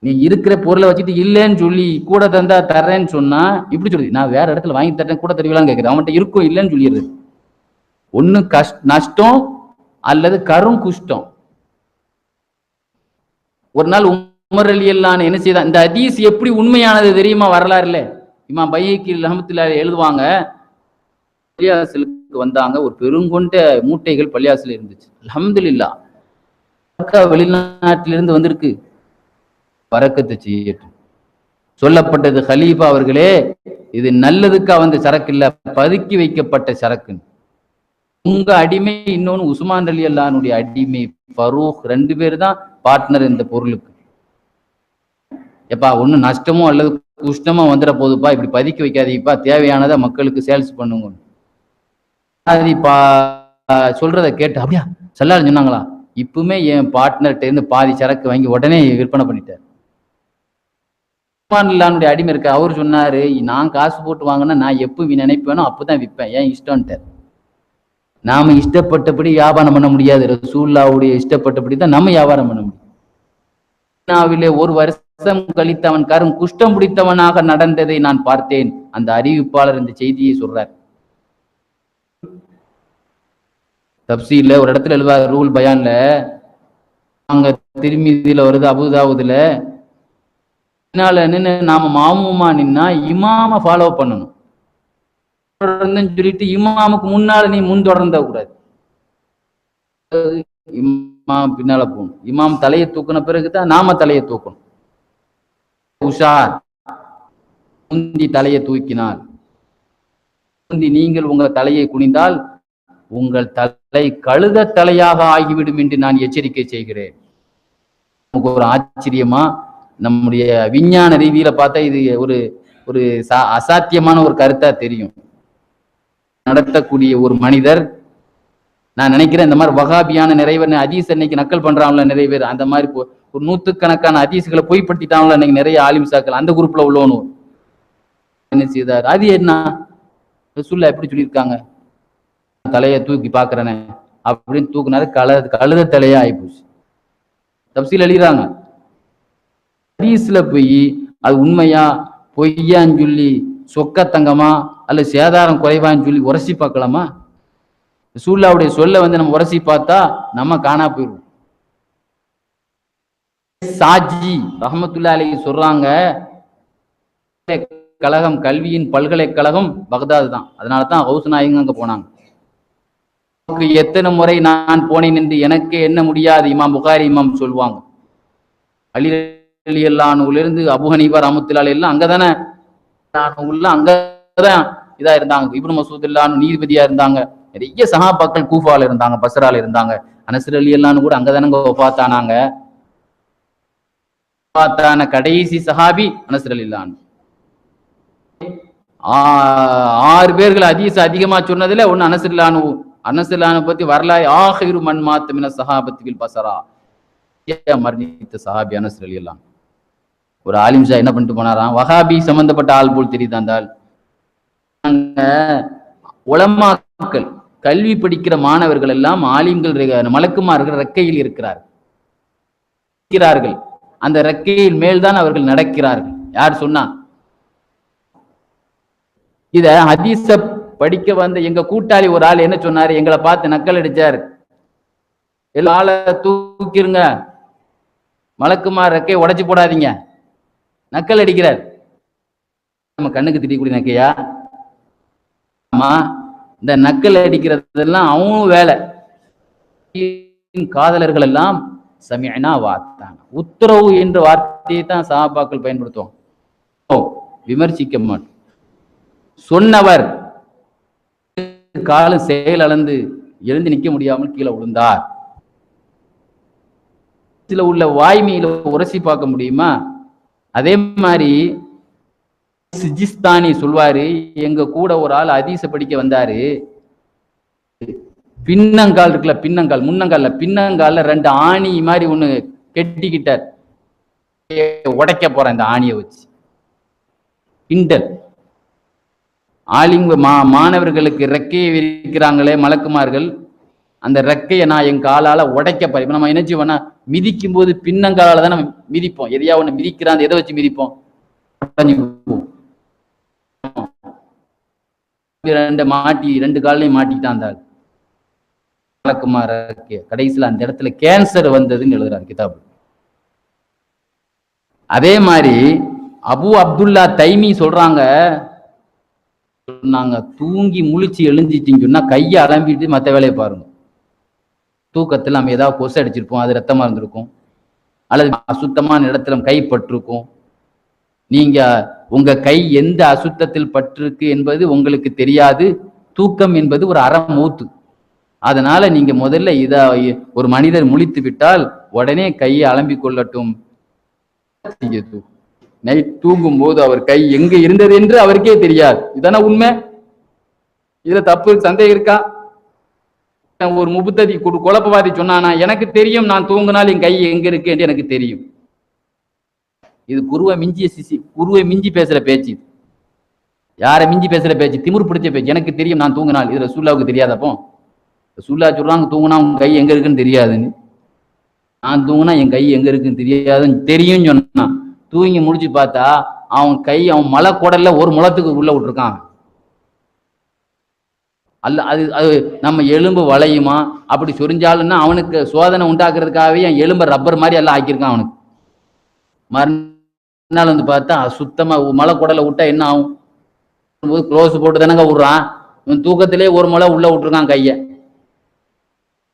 [SPEAKER 1] நீ இருக்கிற பொருளை வச்சுட்டு இல்லைன்னு சொல்லி கூட தந்தா தர்றேன்னு சொன்னா இப்படி சொல்லி, நான் வேற இடத்துல வாங்கி தரேன் கூட தருவீங்களான்னு கேட்குறேன். அவன்கிட்ட இருக்கும் இல்லைன்னு சொல்லிடுறது. ஒண்ணு நஷ்டம் அல்லது கரும் குஷ்டம். ஒரு நாள் உமர் ரலியல்லாஹு என்ன செய்தான், இந்த ஹதீஸ் எப்படி உண்மையானது தெரியுமா? வரலாறுல இமாம் பைஹக்கி ரஹ்மத்துல்லாஹி எழுதுவாங்க, பள்ளியாசலுக்கு வந்தாங்க. ஒரு பெருங்கொண்ட மூட்டைகள் பள்ளியாசல் இருந்துச்சு. அல்ஹம்துலில்லாஹ், வெளிநாட்டிலிருந்து வந்திருக்கு, பரக்கத்து செய்யட்டும். சொல்லப்பட்டது, ஹலீஃபா அவர்களே, இது நல்லதுக்கா வந்த சரக்கு இல்ல, பதுக்கி வைக்கப்பட்ட சரக்கு. உங்க அடிமை இன்னொன்னு உஸ்மான் ரலியல்லாஹு அன்ஹுடைய அடிமை ஃபரூக், 2 பேர் தான் பார்ட்னர் இந்த பொருளுக்கு. எப்பா ஒண்ணு நஷ்டமோ அல்லது குஷ்டமோ வந்துட போகுதுப்பா, இப்படி பதுக்கி வைக்காதீப்பா, தேவையானதை மக்களுக்கு சேல்ஸ் பண்ணுங்க. அது சொல்றத கேட்டு அப்படியா சொல்லாரு சொன்னாங்களா, இப்பவுமே என் பார்ட்னர்கிட்ட இருந்து பாதி சரக்கு வாங்கி உடனே விற்பனை பண்ணிட்டார். உஸ்மான் அடிமை இருக்க, அவர் சொன்னாரு, நான் காசு போட்டு வாங்கினா நான் எப்ப நினைப்பேனோ அப்பதான் விற்பேன், ஏன் இஷ்டம்ட்டார். நாம இஷ்டப்பட்டபடி வியாபாரம் பண்ண முடியாது, ரசூலுல்லாஹ்வுடைய இஷ்டப்பட்டபடி தான் நம்ம வியாபாரம் பண்ண முடியும். ஒரு வருஷம் கழித்து அவன் கரும் குஷ்டம் பிடித்தவனாக நடந்ததை நான் பார்த்தேன். அந்த அறிவிப்பாளர் இந்த செய்தியை சொல்றார். தப்சீர்ல ஒரு இடத்துல எழுதுவார், ரூல் பயான்ல, அங்க திருமிதியில வருது, அபூதாவுதுல, நாம மாமூமா நின்னா இமாம ஃபாலோ பண்ணணும் சொல்லிட்டு இமாமுக்கு முன்னால நீ முன் தொடர்ந்த கூடாது, இமாம் பின்னால போகணும். இமாம் தலையை தூக்கின பிறகுதான் நாம தலையை தூக்கணும். உஷார், முந்தி தலையை தூக்கினால், முந்தி நீங்கள் உங்கள் தலையை குனிந்தால் உங்கள் தலை கழுத தலையாக ஆகிவிடும் என்று நான் எச்சரிக்கை செய்கிறேன். நமக்கு ஒரு ஆச்சரியமா, நம்முடைய விஞ்ஞான ரீதியில பார்த்தா இது ஒரு ஒரு அசாத்தியமான ஒரு கருத்தா தெரியும். நடத்தக்கூடிய ஒரு மனிதர், நான் நினைக்கிறேன் இந்த மாதிரி வகாபியான நிறைய பேர் ஹதீஸ் இன்னைக்கு நக்கல் பண்றாங்களா நிறைய பேர், அந்த மாதிரி ஒரு 100கணக்கான ஹதீஸ்களை பொய்ப்படுத்திட்டாங்களா இன்னைக்கு நிறைய ஆலிம்சாக்கள், அந்த குரூப்ல உள்ளவனு என்ன செய்தார், அது என்ன ரசூலுல்லாஹ் எப்படி சொல்லியிருக்காங்க, தலையை தூக்கி பாக்குறேனே அப்படின்னு தூக்குனாரு, கழுத தலையா ஆயிப்போச்சு. தப்சீல் எழுதுறாங்க. ஹதீஸ்ல போய் அது உண்மையா பொய்யான்னு சொல்லி சொக்க தங்கமா அல்ல சேதாரம் குறைவான்னு சொல்லி உரசி பார்க்கலாமா? ரசூலுல்லாஹ்வுடைய சொல்ல நம்ம உரசி பார்த்தா நம்ம காணா போயிடும். சாஜி ரஹ்மத்துல்லாஹி அலைஹி சொல்றாங்க, கழகம் கல்வியின் பல்கலைக்கழகம் பக்தாது தான், அதனாலதான் ஹவுஸ் நாயகம் அங்க போனாங்க. எத்தனை முறை நான் போனேன் என்று எனக்கு என்ன முடியாது, இமாம் புகாரி இமாம் சொல்லுவாங்க. அலி ரலியல்லாஹு அன்ஹுல இருந்து அபூ ஹனீஃபா ரஹ்மத்துல்லாஹி எல்லாம் அங்கதானே அங்கதான் இதா இருந்தாங்க. இப்னு மஸ்ஊத் ரலியல்லாஹு நீதிபதியா இருந்தாங்க. நிறைய சஹாபாக்கள் கூஃபால இருந்தாங்க, பஸ்ரால இருந்தாங்க. அனஸ் ரலியல்லாஹு அன்ஹு கூட அங்கதானங்க வஃபாத்தானாங்க. வஃபாத்தான கடைசி சஹாபி அனஸ் ரலியல்லாஹு அன்ஹு. 6 பேர்கள் ஹதீஸ் அதிகமா சொன்னதுல ஒன்னு அனஸ் ரலியல்லாஹு அன்ஹு. அனஸ் ரலியல்லாஹு அன்ஹு பத்தி வரலாறு, ஆகிரு மன் மாத்த மின ஸஹாபத்தி பில் பஸரா, மரணித்த சஹாபி அனஸ் ரலியல்லாஹு அன்ஹு. ஒரு ஆலிம் ஷா என்ன பண்ணிட்டு போனாராம், வஹாபி சம்பந்தப்பட்ட ஆள் போல் தெரியுது அந்த ஆள். உலமாக்கள் கல்வி படிக்கிற மாணவர்கள் எல்லாம் ஆலிம்கள் மலக்குமார்கள் ரெக்கையில் இருக்கிறார்கள். அந்த ரெக்கையில் மேல்தான் அவர்கள் நடக்கிறார்கள். யார் சொன்னா? இத ஹதீஸ படிக்க வந்த எங்க கூட்டாளி ஒரு ஆள் என்ன சொன்னாரு, எங்களை பார்த்து நக்கல் அடிச்சார், எல்லா ஆளை தூக்கிருங்க, மலக்குமார் ரெக்கையை உடைச்சு போடாதீங்க, நக்கல் அடிக்கிறார். நம்ம கண்ணுக்கு திடக்கூடிய நக்கையா? ஆமா, இந்த நக்கல் அடிக்கிறதெல்லாம் அவனும் வேலை. காதலர்கள் எல்லாம் சமிஅனா வாத்தான, உத்தரவு என்ற வார்த்தையை தான் சஹாபாக்கள் பயன்படுத்துவோம், விமர்சிக்க மாட்டோம். சொன்னவர் காலம் செயல் அளந்து எழுந்து நிற்க முடியாமல் கீழே விழுந்தார். சில உள்ள வாய்மையில உரசி பார்க்க முடியுமா? அதே மாதிரி சிஜிஸ்தானி சொல்வாரு, எங்க கூட ஒரு ஆள் ஹதீஸ படிக்க வந்தாரு, பின்னங்கால் இருக்குல்ல, பின்னங்கால் முன்னங்கால்ல பின்னங்கால்ல 2 ஆணி மாதிரி ஒண்ணு கெட்டிக்கிட்டார். உடைக்க போறேன் இந்த ஆணியை வச்சு. கிண்டல். ஆலிங்க மாணவர்களுக்கு ரெக்கையை விரிக்கிறாங்களே மலக்குமார்கள், அந்த ரெக்கையை நான் என் காலால உடைக்க போறேன். இப்ப நம்ம என்ன செய்வோம்னா, மிதிக்கும் போது பின்னங்காலால தான் நம்ம மிதிப்போம். எதையா ஒண்ணு மிதிக்கிறான், எதை வச்சு மிதிப்போம்? 2 காலையும் மாட்டிக்கிட்டான் அந்த மலக்குமார. கடைசியில் அந்த இடத்துல கேன்சர் வந்ததுன்னு எழுதுறாரு கிதாபு. அதே மாதிரி அபு அப்துல்லா தைமி சொல்றாங்க, சொன்னாங்க, தூங்கி முழிச்சு எழுஞ்சிச்சின்னு சொன்னா கையை அலம்பிட்டு மற்ற வேலையை பாருங்க. தூக்கத்தில் நம்ம ஏதாவது கொசு அடிச்சிருப்போம், அது ரத்தமா இருந்திருக்கும், அல்லது அசுத்தமான இடத்துல கை பட்டிருக்கும். நீங்க உங்க கை எந்த அசுத்தத்தில் பட்டிருக்கு என்பது உங்களுக்கு தெரியாது. தூக்கம் என்பது ஒரு அறமூத்து. அதனால நீங்க முதல்ல ஒரு மனிதர் முழித்து விட்டால் உடனே கையை அலம்பிக் கொள்ளட்டும். நைட் தூங்கும் போது அவர் கை எங்க இருந்தது என்று அவருக்கே தெரியாது. இதான உண்மை? இதுல தப்பு சந்தேகம் இருக்கா? ஒரு முபுத்ததி குழப்பவாதி சொன்னானா, எனக்கு தெரியும் நான் தூங்கினால் என் கை எங்க இருக்கு என்று எனக்கு தெரியும். இது குருவை மிஞ்சி பேசுற பேச்சு. யாரை மிஞ்சி பேசுற பேச்சு? திமிரு பிடிச்ச பேச்சு. எனக்கு தெரியும் நான் தூங்கினால். இது ரசூலுல்லாஹ்வுக்கு தெரியாதப்போ? ரசூலுல்லாஹ் சொல்றாங்க, தூங்கினா உன் கை எங்க இருக்குன்னு தெரியாதுன்னு. நான் தூங்கினா என் கை எங்க இருக்குன்னு தெரியாதுன்னு தெரியும் சொன்னான். தூங்கி முடிச்சு பார்த்தா அவன் கை அவன் மலை குடல்ல ஒரு முளத்துக்கு உள்ள விட்டுருக்கான். அல்ல அது நம்ம எலும்பு வளையுமா அப்படி சொரிஞ்சாலும்னா அவனுக்கு சோதனை உண்டாக்குறதுக்காகவே என் எலும்பை ரப்பர் மாதிரி எல்லாம் ஆக்கியிருக்கான் அவனுக்கு. மறுநாள் வந்து பார்த்தா சுத்தமா மலை குடலை விட்டா என்ன ஆகும்? க்ளோஸ் போட்டு தானங்க விடுறான். அவன் தூக்கத்திலே ஒரு முளை உள்ள விட்டுருக்கான் கைய.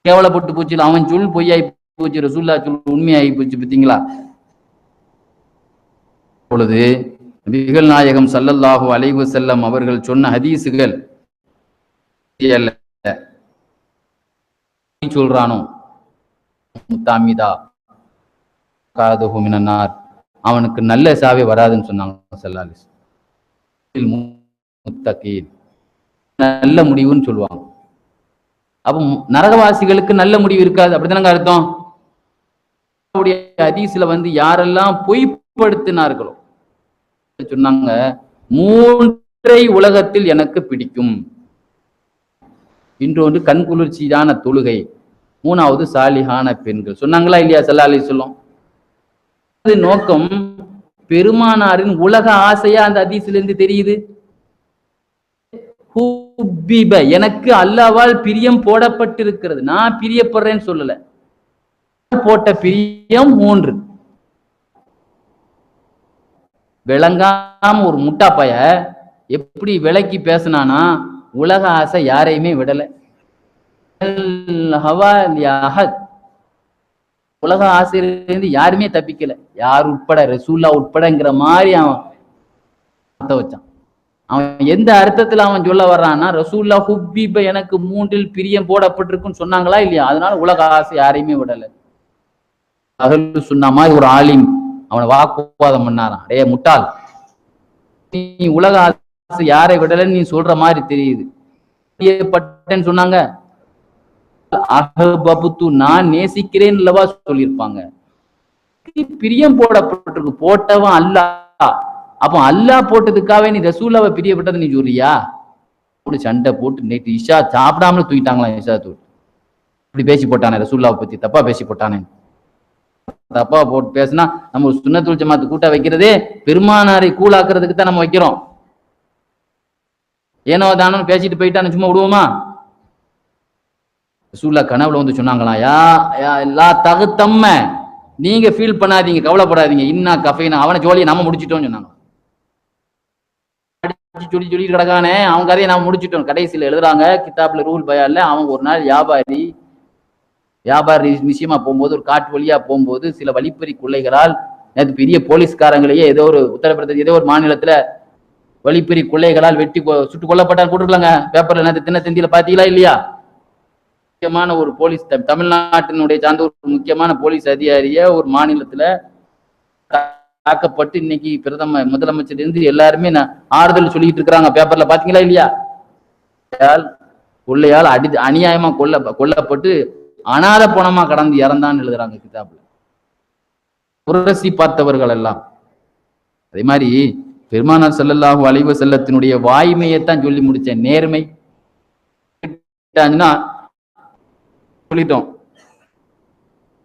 [SPEAKER 1] கேவலப்பட்டு போச்சு. அவன் சொல் பொய்யாயி போச்சு, ரசூலுல்லாஹ் சொல் உண்மையாகி போச்சு. பார்த்தீங்களா? பொழுது நபிகள் நாயகம் ஸல்லல்லாஹு அலைஹி வஸல்லம் அவர்கள் சொன்ன ஹதீசுகள் சொல்றானோ முத்தாமிதா காதுஹு மினன்னார், அவனுக்கு நல்ல சாவே வராதுன்னு சொன்னாங்க ஸல்லல்லாஹு அலைஹி வஸல்லம். முத்தகீன் நல்ல முடிவுன்னு சொல்லுவாங்க. அப்ப நரகவாசிகளுக்கு நல்ல முடிவு இருக்காது, அப்படித்தானங்க அர்த்தம்? ஹதீஸ்ல வந்து யாரெல்லாம் பொய்ப்படுத்தினார்களோ சொன்னாங்க, மூன்றை உலகத்தில் எனக்கு பிடிக்கும். இன்றொன்று கண்குளிர்ச்சியான தொழுகை, மூணாவது சாலிஹான பெண்கள். சொன்னாங்களா இல்லையா ஸல்லல்லாஹு அலைஹி வஸல்லம்? நோக்கம் பெருமானாரின் உலக ஆசையா அந்த ஹதீஸ்ல இருந்து தெரியுது. எனக்கு அல்லாஹ்வால் பிரியம் போடப்பட்டிருக்கிறது. நான் பிரியப்படுறேன்னு சொல்லல, போட்ட பிரியம் 3. விளங்காம ஒரு முட்டாப்பைய எப்படி விளக்கி பேசினானா, உலக ஆசை யாரையுமே விடல. உலக ஆசையிலிருந்து யாருமே தப்பிக்கல, யார் உட்பட, ரசூலுல்லாஹ் உட்படங்கிற மாதிரி அவன் வச்சான். அவன் எந்த அர்த்தத்துல அவன் சொல்ல வர்றான்னா, ரசூலுல்லாஹ் ஹுப்பீப எனக்கு 3இல் பிரியம் போடப்பட்டிருக்குன்னு சொன்னாங்களா இல்லையா? அதனால உலக ஆசை யாரையுமே விடல. அகலு சுன்னா மாதிரி ஒரு ஆலிம் அவனை வாக்குவாதம் பண்ணாராம். டே முட்டாள், நீ உலக ஆசை யாரை விடலன்னு நீ சொல்ற மாதிரி தெரியுது. சொன்னாங்க, நான் நேசிக்கிறேன் அல்லவா சொல்லியிருப்பாங்க. பிரியம் போடப்பட்டிருக்கு, போட்டவன் அல்லாஹ். அப்போ அல்லாஹ் போட்டதுக்காக நீ ரசூலுல்லாஹ்வை பிரியப்பட்டது நீ சொல்றியா? சண்டை போட்டு நேற்று இஷா சாப்பிடாம தூக்கிட்டாங்களா? இஷா தூள் இப்படி பேசி போட்டானே, ரசூலுல்லாஹ்வை பத்தி தப்பா பேசி போட்டானே. தப்பா போட்டு பேசினா நம்ம சுன்னத்துல் ஜமாத் கூட்ட வைக்கிறதே பெருமானாரை கூழாக்குறதுக்கு தான் நம்ம வைக்கிறோம். ஏனோ தானோ பேசிட்டு போயிட்டான்னு சும்மா விடுவோமா? ரசூலுல்லாஹ் கனவுல வந்து சொன்னாங்களாம், யா எல்லா தகுத்தம்ம, நீங்க ஃபீல் பண்ணாதீங்க, கவலைப்படாதீங்க, இன்னா கஃபைனா, அவனை ஜோலியை நம்ம முடிச்சிட்டோம்னு சொன்னாங்க. சொல்லி கிடக்கானே அவங்க கதையை நாம முடிச்சிட்டோம். கடைசியில் எழுதுறாங்க கிதாப்ல ரூல் பயான்ல, அவன் ஒரு நாள் வியாபாரி விஷயமா போகும்போது ஒரு காட்டு வழியா போகும்போது சில வழிப்பறி கொள்ளைகளால், நேற்று பெரிய போலீஸ்காரங்களையே ஏதோ ஒரு உத்தரப்பிரதேச ஏதோ ஒரு மாநிலத்துல வழிப்பறி கொள்ளைகளால் வெட்டி சுட்டுக் கொல்லப்பட்டால் போட்டுருக்காங்க பேப்பர்ல. நேற்று தினத்தந்தியில பாத்தீங்களா இல்லையா? முக்கியமான ஒரு போலீஸ், தமிழ்நாட்டினுடைய சார்ந்த ஒரு முக்கியமான போலீஸ் அதிகாரிய ஒரு மாநிலத்துல தாக்கப்பட்டு இன்னைக்கு முதலமைச்சர் இருந்து எல்லாருமே ஆறுதல் சொல்லிட்டு இருக்கிறாங்க. பேப்பர்ல பாத்தீங்களா இல்லையா? கொள்ளையால் அநியாயமா கொல்லப்பட்டு அனாத பணமா கடந்து இறந்தான்னு எழுதுறாங்க கிதாப்ல. புரட்சி பார்த்தவர்கள் எல்லாம். அதே மாதிரி பெருமானார் ஸல்லல்லாஹு அலைஹி வஸல்லத்தினுடைய வாய்மையைத்தான் சொல்லி முடிச்சேன். நேர்மை சொல்லிட்டோம்.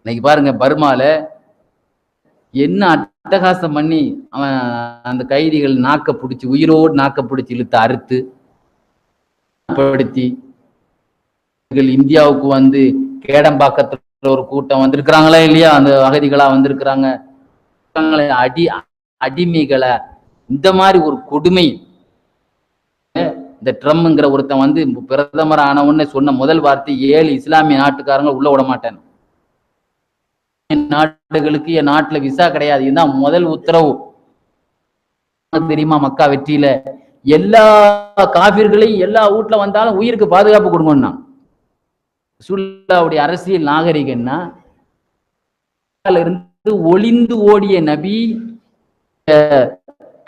[SPEAKER 1] இன்னைக்கு பாருங்க, பர்மால என்ன அட்டகாசம் பண்ணி அவன் அந்த கைதிகள் நாக்க பிடிச்சி, உயிரோடு நாக்க பிடிச்சி இழுத்து அறுத்து படுத்தி, இந்தியாவுக்கு வந்து கேடம்பாக்கத்துல ஒரு கூட்டம் வந்திருக்கிறாங்களா இல்லையா? அந்த அகதிகளா வந்திருக்கிறாங்க. அடிமைகளை இந்த மாதிரி ஒரு கொடுமை இந்த ட்ரம்ங்கிற ஒருத்தன் வந்து பிரதமர் ஆனவன்னு சொன்ன முதல் வார்த்தை 7 இஸ்லாமிய நாட்டுக்காரங்க உள்ள விட மாட்டேன், நாடுகளுக்கு என் நாட்டுல விசா கிடையாது, இதுதான் முதல் உத்தரவு. தெரியுமா? மக்கா வெற்றியில எல்லா காபிர்களையும் எல்லா வீட்டுல வந்தாலும் உயிருக்கு பாதுகாப்பு கொடுங்கன்னா ரசூலுல்லாஹ்வுடைய அரசியல் நாகரிகம்னா இருந்து ஒளிந்து ஓடிய நபி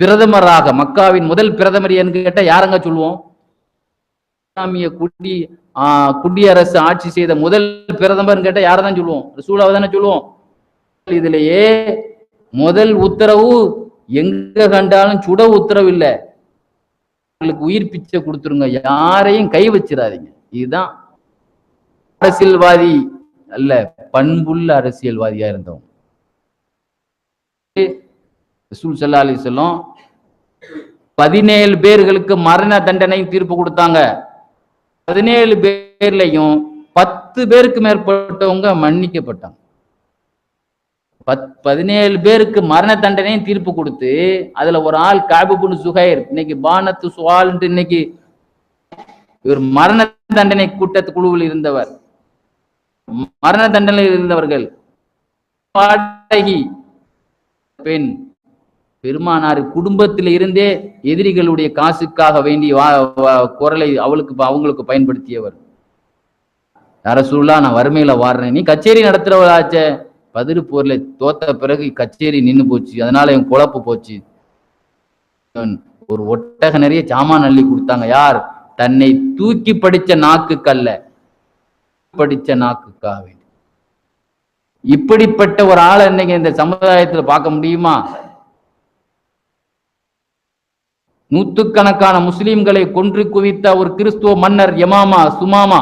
[SPEAKER 1] பிரதமராக, மக்காவின் முதல் பிரதமர் என்று கேட்டா யாரங்க சொல்லுவோம்? இஸ்லாமிய குடியரசு ஆட்சி செய்த முதல் பிரதமர் கேட்டா யாரதான் சொல்லுவோம்? ரசூலுல்லாஹ் தானே சொல்லுவோம். இதுலயே முதல் உத்தரவு எங்க கண்டாலும் சுட உத்தரவு இல்ல, உங்களுக்கு உயிர் பிச்சை கொடுத்துருங்க, யாரையும் கை வச்சிடாதீங்க. இதுதான் அரசியல்வாதி அல்ல, பண்புள்ள அரசியல்வாதியா இருந்தவங்க. ரசூல் ஸல்லல்லாஹு அலைஹி வஸல்லம் 17 பேர்களுக்கு மரண தண்டனை தீர்ப்பு கொடுத்தாங்க. 17 பேர்லையும் 10 பேருக்கு மேற்பட்டவங்க மன்னிக்கப்பட்டாங்க. 17 பேருக்கு மரண தண்டனையும் தீர்ப்பு கொடுத்து அதுல ஒரு ஆள் கஅப் இப்னு சுஹைர், இன்னைக்கு பானத்து சுவால் இன்னைக்கு இவர் மரண தண்டனை கூட்டத்து குழுவில் இருந்தவர், மரண தண்டனையில் இருந்தவர்கள். பெண் பெருமானார் குடும்பத்தில் இருந்தே எதிரிகளுடைய காசுக்காக வேண்டி குரலை அவங்களுக்கு பயன்படுத்தியவர். ரசூலுல்லாஹ், நான் வறுமையில வாடுறேன், நீ கச்சேரி நடத்துறவளாச்சே, பதிரு போர்ல தோத்த பிறகு கச்சேரி நின்று போச்சு, அதனால என் குழப்பு போச்சு. ஒரு ஒட்டக நிறைய சாமான் அள்ளி கொடுத்தாங்க. யார்? தன்னை தூக்கி படிச்ச நாக்குக்கல்ல, படிச்ச நாக்குக்காக வேண்டி. இப்படிப்பட்ட ஒரு ஆளை இன்னைக்கு இந்த சமுதாயத்துல பார்க்க முடியுமா? நூற்றுக்கணக்கான முஸ்லிம்களை கொன்று குவித்த ஒரு கிறிஸ்துவ மன்னர் யமாமா சுமாமா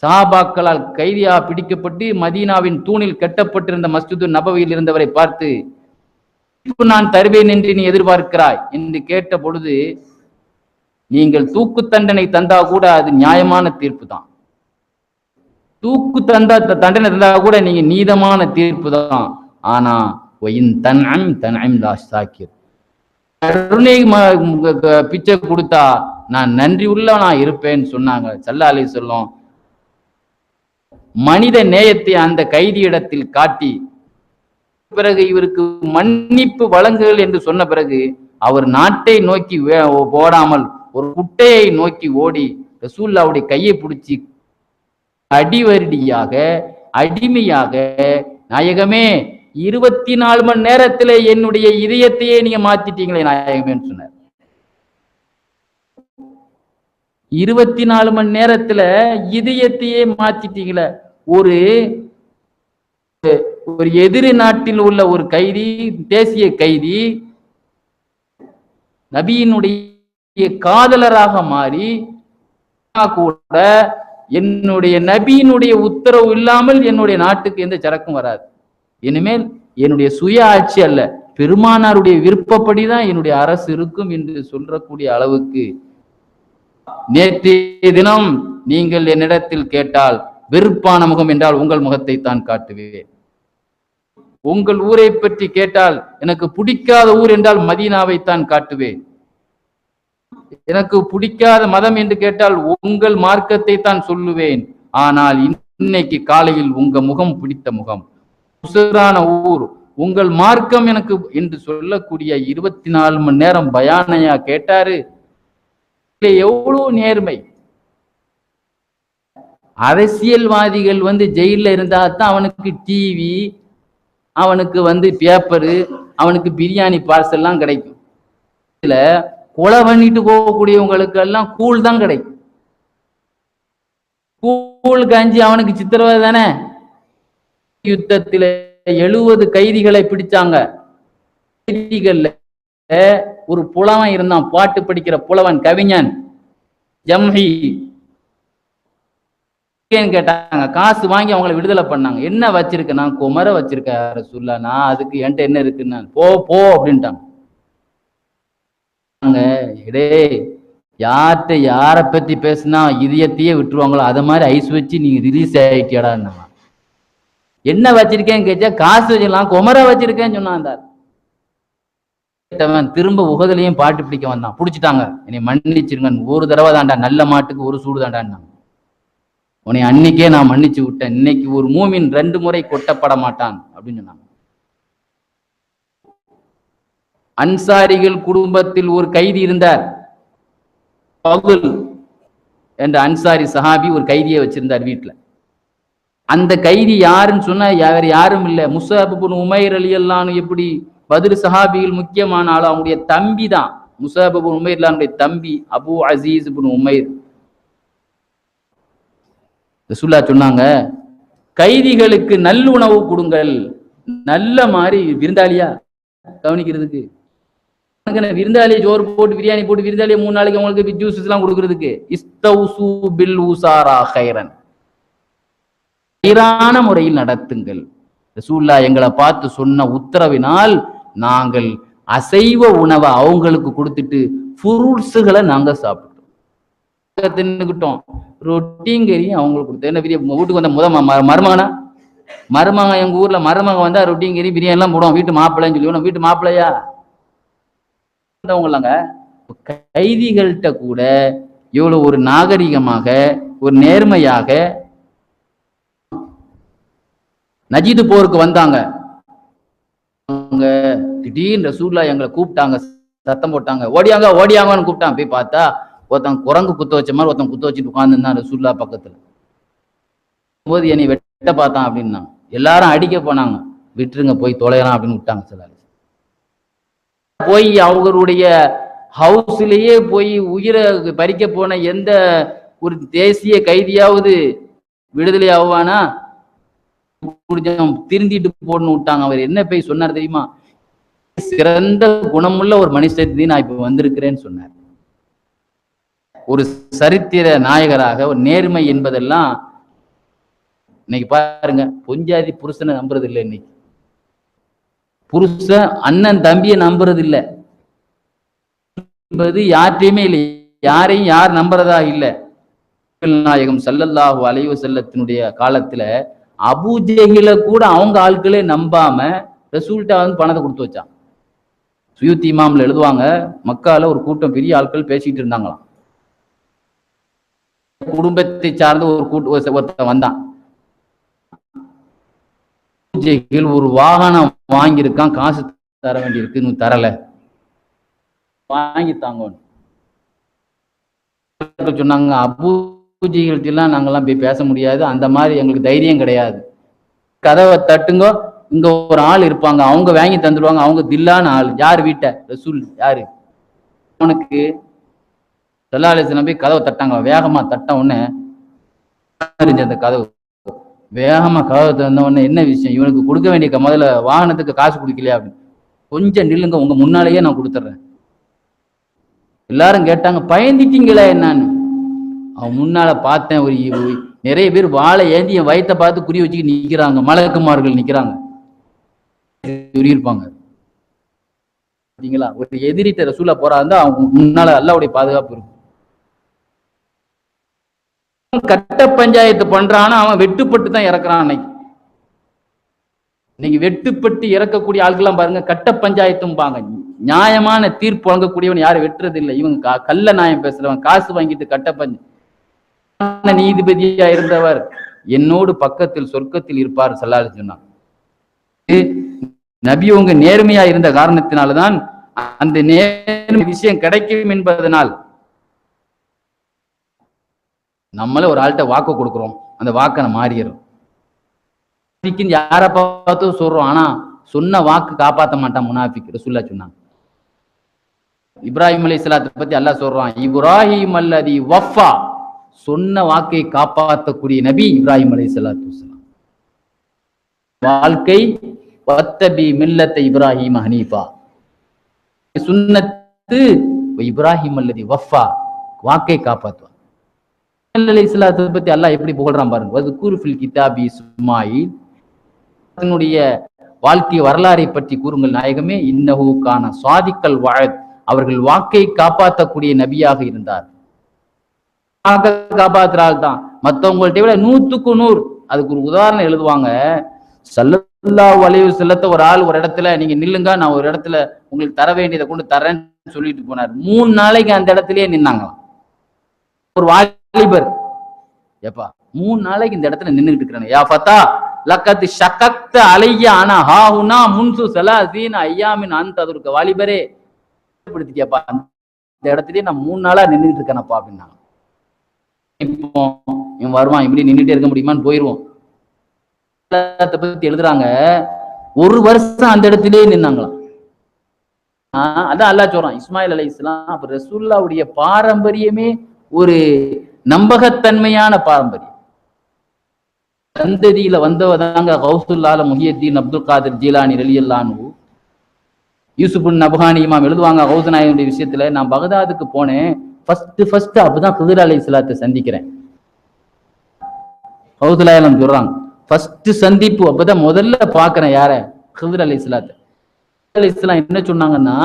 [SPEAKER 1] சஹாபாக்களால் கைதியா பிடிக்கப்பட்டு மதீனாவின் தூணில் கட்டப்பட்டிருந்த மஸ்ஜிது நபவியில் இருந்தவரை பார்த்து, நான் தருவேன் என்று நீ எதிர்பார்க்கிறாய் என்று கேட்ட பொழுது, நீங்கள் தூக்கு தண்டனை தந்தா கூட அது நியாயமான தீர்ப்பு தான், தூக்கு தண்டனை தந்தா கூட நீங்க நீதமான தீர்ப்பு தான். ஆனா கருணை பிச்சை கொடுத்தா நான் நன்றி உள்ள நான் இருப்பேன்னு சொன்னாங்க ஸல்லல்லாஹு அலைஹி வஸல்லம். மனித நேயத்தை அந்த கைதியிடத்தில் காட்டி பிறகு இவருக்கு மன்னிப்பு வழங்குகள் என்று சொன்ன பிறகு அவர் நாட்டை நோக்கி ஓடாமல் ஒரு குட்டையை நோக்கி ஓடி ரசூலுல்லாஹ்வுடைய கையை பிடிச்சி அடிவருடியாக அடிமையாக, நாயகமே 24 மணி நேரத்துல என்னுடைய இதயத்தையே நீங்க மாத்திட்டீங்களே நாயகமேன்னு சொன்னார். 24 மணி நேரத்துல இதயத்தையே மாத்திட்டீங்களே. ஒரு எதிரி நாட்டில் உள்ள ஒரு கைதி, தேசிய கைதி நபியினுடைய காதலராக மாறி கூட என்னுடைய நபியினுடைய உத்தரவு இல்லாமல் என்னுடைய நாட்டுக்கு எந்த சரக்கும் வராது, இனிமேல் என்னுடைய சுய ஆட்சி அல்ல, பெருமானாருடைய விருப்பப்படிதான் என்னுடைய அரசு இருக்கும் என்று சொல்லக்கூடிய அளவுக்கு. நேற்றைய தினம் நீங்கள் என்னிடத்தில் கேட்டால் வெறுப்பான முகம் என்றால் உங்கள் முகத்தை தான் காட்டுவேன், உங்கள் ஊரை பற்றி கேட்டால் எனக்கு பிடிக்காத ஊர் என்றால் மதீனாவை தான் காட்டுவேன், எனக்கு பிடிக்காத மதம் என்று கேட்டால் உங்கள் மார்க்கத்தை தான் சொல்லுவேன். ஆனால் இன்னைக்கு காலையில் உங்க முகம் பிடித்த முகம், உசுரான ஊர், உங்கள் மார்க்கம் எனக்கு என்று சொல்லக்கூடிய 24 மணி நேரம் பயானையா கேட்டாரு. எவ்வளவு நேர்மை. அரசியல்வாதிகள் ஜெயில இருந்தா தான் அவனுக்கு டிவி, அவனுக்கு பேப்பரு, அவனுக்கு பிரியாணி பார்சல் எல்லாம் கிடைக்கும். இதுல கொலை பண்ணிட்டு போகக்கூடியவங்களுக்கு எல்லாம் கூழ் தான் கிடைக்கும். கூழ் கஞ்சி அவனுக்கு சித்திரவதை தானே. யுத்தத்தில 70 கைதிகளை பிடிச்சாங்க. கைதிகள்ல ஒரு புலவன் இருந்தான், பாட்டு படிக்கிற புலவன், கவிஞன் ஜம்ஹி. கேட்டாங்க, காசு வாங்கி அவங்களை விடுதலை பண்ணாங்க. என்ன வச்சிருக்க? நான் குமர வச்சிருக்க ரசூலுல்லாஹ், நான் அதுக்கு என்கிட்ட என்ன இருக்குன்னு. போ போ அப்படின்ட்டாங்க. இடே யார்கிட்ட யாரை பத்தி பேசினா இதயத்தையே விட்டுருவாங்களோ அத மாதிரி ஐஸ் வச்சு நீங்க ரிலீஸ் ஆயிட்டியாடா. என்ன வச்சிருக்கேன்னு கேட்டா காசு வச்சுக்கலாம், குமர வச்சிருக்கேன்னு சொன்னான். திரும்ப உகதுலையும் பாட்டு பிடிக்க வந்தான். பிடிச்சிட்டாங்க. என்னை மன்னிச்சிருங்க, ஒரு தடவை தாண்டா, நல்ல மாட்டுக்கு ஒரு சூடு தாண்டான்னு. உன்னை அன்னைக்கே நான் மன்னிச்சு விட்டேன், இன்னைக்கு ஒரு மூமின் 2 முறை கொட்டப்பட மாட்டான் அப்படின்னு சொன்னாங்க. அன்சாரிகள் குடும்பத்தில் ஒரு கைதி இருந்தார். என்ற அன்சாரி சஹாபி ஒரு கைதியை வச்சிருந்தார் வீட்டுல. அந்த கைதி யாருன்னு சொன்னா வேற யாரும் இல்லை, முஸஅப் இப்னு உமைர் ரலியல்லாஹு அன்ஹு. எப்படி பத்ர் சஹாபிகள் முக்கியமான ஆளு, அவங்களுடைய தம்பி தான் முஸஅப் இப்னு உமைர் ரலியல்லாஹு தம்பி அபு அசீஸ் இப்னு உமைர். ரசூலுல்லாஹ் சொன்னாங்க, கைதிகளுக்கு நல்லுணவு கொடுங்கள். நல்ல மாதிரி விருந்தாளியா கவனிக்கிறதுக்கு, விருந்தாளி சோறு போட்டு பிரியாணி போட்டு விருந்தாளியை 3 நாளைக்கு அவங்களுக்கு ஜூஸ் எல்லாம் கொடுக்கறதுக்கு. இஸ்தௌசு பில் உஸாரா கைரன், சீரான முறையில் நடத்துங்கள். ரசூலுல்லாஹ் எங்களை பார்த்து சொன்ன உத்தரவினால் நாங்கள் அசைவ உணவை அவங்களுக்கு கொடுத்துட்டு ஃப்ரூட்ஸுகளை நாங்க சாப்பிட்டோம், தின்னுக்கிட்டோம். ரொட்டியும் கறியும் அவங்களுக்கு கொடுத்தோம். என்ன பெரிய வீட்டுக்கு வந்த மருமகனா, மருமகன் எங்க ஊர்ல மருமகன் வந்தா ரொட்டியும் கறி பிரியாணி எல்லாம் போடுவோம். வீட்டு மாப்பிள்ளைன்னு சொல்லி, வீட்டு மாப்பிள்ளையா வந்தவங்களாங்க. கைதிகள்கிட்ட கூட இவ்வளவு ஒரு நாகரிகமாக ஒரு நேர்மையாக. நஜீது போருக்கு வந்தாங்க. திடீர்னு ரசூலுல்லாஹ் எங்களை கூப்பிட்டாங்க, சத்தம் போட்டாங்க, ஓடியாங்க ஓடியாங்கன்னு கூப்பிட்டாங்க. போய் பார்த்தா ஒருத்தன் குரங்கு குத்த வச்ச மாதிரி ஒருத்தன் குத்த வச்சுட்டு உட்கார்ந்துருந்தான் ரசூலுல்லாஹ் பக்கத்துல. போது என்னை வெட்ட பார்த்தான் அப்படின்னா எல்லாரும் அடிக்க போனாங்க. விட்டுருங்க, போய் தொலைறான் அப்படின்னு விட்டாங்க. சில போய் அவங்களுடைய ஹவுஸ்லயே போய் உயிரை பறிக்க போன எந்த ஒரு தேசிய கைதியாவது விடுதலை ஆவானா? திருந்திட்டு போடணும் விட்டாங்க. அவர் என்ன போய் சொன்னார் தெரியுமா? சிறந்த குணமுள்ள ஒரு மனுஷத்தை நான் இப்ப வந்திருக்கிறேன்னு சொன்னார். ஒரு சரித்திர நாயகராக ஒரு நேர்மை என்பதெல்லாம் இன்னைக்கு பாருங்க, பொஞ்சாதி புருஷனை நம்புறது இல்லை. இன்னைக்கு புருஷன் அண்ணன் தம்பியை நம்புறது இல்லை என்பது யார்ட்டையுமே இல்லை. யாரையும் யார் நம்புறதா இல்லை. நாயகம் ஸல்லல்லாஹு அலைஹி வஸல்லத்தினுடைய காலத்துல அபூஜஹில கூட அவங்க ஆட்களே நம்பாம ரசூல்ட்ட வந்து பணத்தை கொடுத்து வச்சான். சுயூத்தி இமாம்ல எழுதுவாங்க, மக்கால ஒரு கூட்டம் பெரிய ஆட்கள் பேசிட்டு இருந்தாங்களாம். குடும்பத்தை சார்ந்த ஒரு ஒருத்தன் வந்தான். ஒரு வாகனம் வாங்கியிருக்கான், காசு தர வேண்டியிருக்கு, நீ தரல, வாங்கித்தாங்க சொன்னாங்க. அபூஜிகள்ட்டெல்லாம் நாங்கெல்லாம் போய் பேச முடியாது, அந்த மாதிரி எங்களுக்கு தைரியம் கிடையாது. கதவை தட்டுங்க, இங்க ஒரு ஆள் இருப்பாங்க, அவங்க வாங்கி தந்துடுவாங்க. அவங்க தில்லான ஆள். யார் வீட்டை? ரசூல். யாரு? அவனுக்கு ஸல்லல்லாஹு அலைஹி வஸல்லம் போய் கதவை தட்டாங்க. வேகமா தட்ட உடனே அந்த கதவு வேகமா கதவை தந்த உடனே, என்ன விஷயம்? இவனுக்கு கொடுக்க வேண்டிய முதல்ல வாகனத்துக்கு காசு கொடுக்கலையா அப்படின்னு. கொஞ்சம் நில்லுங்க, உங்க முன்னாலேயே நான் கொடுத்துட்றேன். எல்லாரும் கேட்டாங்க, பயந்துட்டீங்களா என்னன்னு? அவன் முன்னால பார்த்தேன், ஒரு நிறைய பேர் வாழை ஏந்தி என் வயிற்றை பார்த்து குறி வச்சுக்கிட்டு நிக்கிறாங்க. மலக்குமார்கள் நிக்கிறாங்க, இருப்பாங்க. ஒரு எதிரிட்ட ரசூலா போறா இருந்தா அவங்க முன்னால அல்லாஹ்வுடைய பாதுகாப்பு இருக்கும். கட்ட பஞ்சாயத்து பண்றான்னா அவன் வெட்டுப்பட்டு தான் இறக்குறான். இன்னைக்கு வெட்டுப்பட்டு இறக்கக்கூடிய ஆட்கள்லாம் பாருங்க, கட்ட பஞ்சாயத்தும் பாங்க. நியாயமான தீர்ப்பு வழங்கக்கூடியவன் யாரும் வெட்டுறது இல்லை. இவங்க கள்ள நியாயம் பேசுறவன், காசு வாங்கிட்டு கட்ட பஞ்சாயத்து நீதிபதியா இருந்தவர் என்னோடு பக்கத்தில் சொர்க்கத்தில் இருப்பார் ஸல்லல்லாஹு அலைஹி வஸல்லம். நபி உங்க நேர்மையா இருந்த காரணத்தினால்தான் அந்த நேர்மை விஷயம் கிடைக்கும் என்பதனால் நம்மளே ஒரு ஆள்கிட்ட வாக்கு கொடுக்குறோம், அந்த வாக்கை மாறிடுறோம். யாரை பார்த்து சொல்றோம், ஆனா சொன்ன வாக்கு காப்பாற்ற மாட்டான் முனாஃபிக். ரசூலுல்லாஹ் சொன்னாங்க. இப்ராஹிம் அலைஹிஸ்ஸலாத்தை பத்தி அல்லாஹ் சொல்றான், இப்ராஹிம் அல்லதி வஃபா, சொன்ன வாக்கை காப்பாற்றக்கூடிய நபி இப்ராஹிம் அலைஹிஸ்ஸலாத்து வஸலாம். வாழ்க்கை வத்தபி மில்லத்த இப்ராஹிம் ஹனீஃபா, சுன்னத்து இப்ராஹிம் அல்லதி வஃபா, வாக்கை காப்பாற்றுவான். அலைஹிஸ்ஸலாத்தை பத்தி அல்லாஹ் எப்படி புகழ்றான் பாருங்க. வஸ்குர் ஃபில் கிதாபி இஸ்மாயில், தன்னுடைய வாழ்க்கை வரலாறை பற்றி கூறுங்கள் நாயகமே. இன்னஹு கான சாதிக்கல் வஅத், அவர்கள் வாக்கை காப்பாற்றக்கூடிய நபியாக இருந்தார். காப்பாற்றுறாள் தான் மற்றவங்கள்ட்ட விட 100க்கு 100. அதுக்கு ஒரு உதாரணம் எழுதுவாங்க. ஸல்லல்லாஹு ஸல்லல்லாஹு அலைஹி வஸல்லத்தை ஒரு ஆள் ஒரு இடத்துல நீங்க நில்லுங்க, நான் ஒரு இடத்துல உங்களுக்கு தர வேண்டியதை கொண்டு தரேன்னு சொல்லிட்டு போனார். 3 நாளைக்கு அந்த இடத்துலயே நின்னாங்களாம். ஒரு வாலிபர், ஏப்பா 3 நாளைக்கு இந்த இடத்துல நின்னுகிட்டு இருக்கிறாங்க. யா ஃபதா லக்கத் ஷக்கக்த அலைய அனா ஹாஹுனா முன்சு ஸலாஸீன ஐயாமின் அன்ததுர்க, வாலிபரே படுத்திக்கேப்பா, இந்த இடத்துலயே நான் 3 நாளா நின்னுட்டு இருக்கேனப்பா அப்படின்னாங்க. இப்போ இவன் வருவான், இப்படி நின்றுட்டே இருக்க முடியுமான்னு போயிருவோம். பத்தி எழுதுறாங்க, 1 வருஷம் அந்த இடத்திலேயே நின்னாங்களாம். அதான் அல்லாஹ் சொல்றான், இஸ்மாயில் அலைஹிஸ்ஸலாம் அப்ப ரசூலுல்லாஹ்வுடைய பாரம்பரியமே ஒரு நம்பகத்தன்மையான பாரம்பரியம். சந்ததியில வந்தவதாங்க கௌசுல் ஆலம் முஹியத்தீன் அப்துல் காதிர் ஜீலானி ரலியல்லாஹு அன்ஹு. யூசுப் நபஹானி இமாம் எழுதுவாங்க, கௌஸ் நாயகனுடைய விஷயத்துல, நான் பகதாதுக்கு போனேன், ஃபர்ஸ்ட் அப்பதான் கிதிர் அலைஹிஸ்ஸலாத்தை சந்திக்கிறேன். கௌஸ் நாயகம் சொல்றாங்க, ஃபர்ஸ்ட் சந்திப்பு அப்பதான் முதல்ல பாக்குறேன் யார, கிதிர் அலைஹிஸ்ஸலாத்தை. அலைஹிஸ்ஸலாம் என்ன சொன்னாங்கன்னா,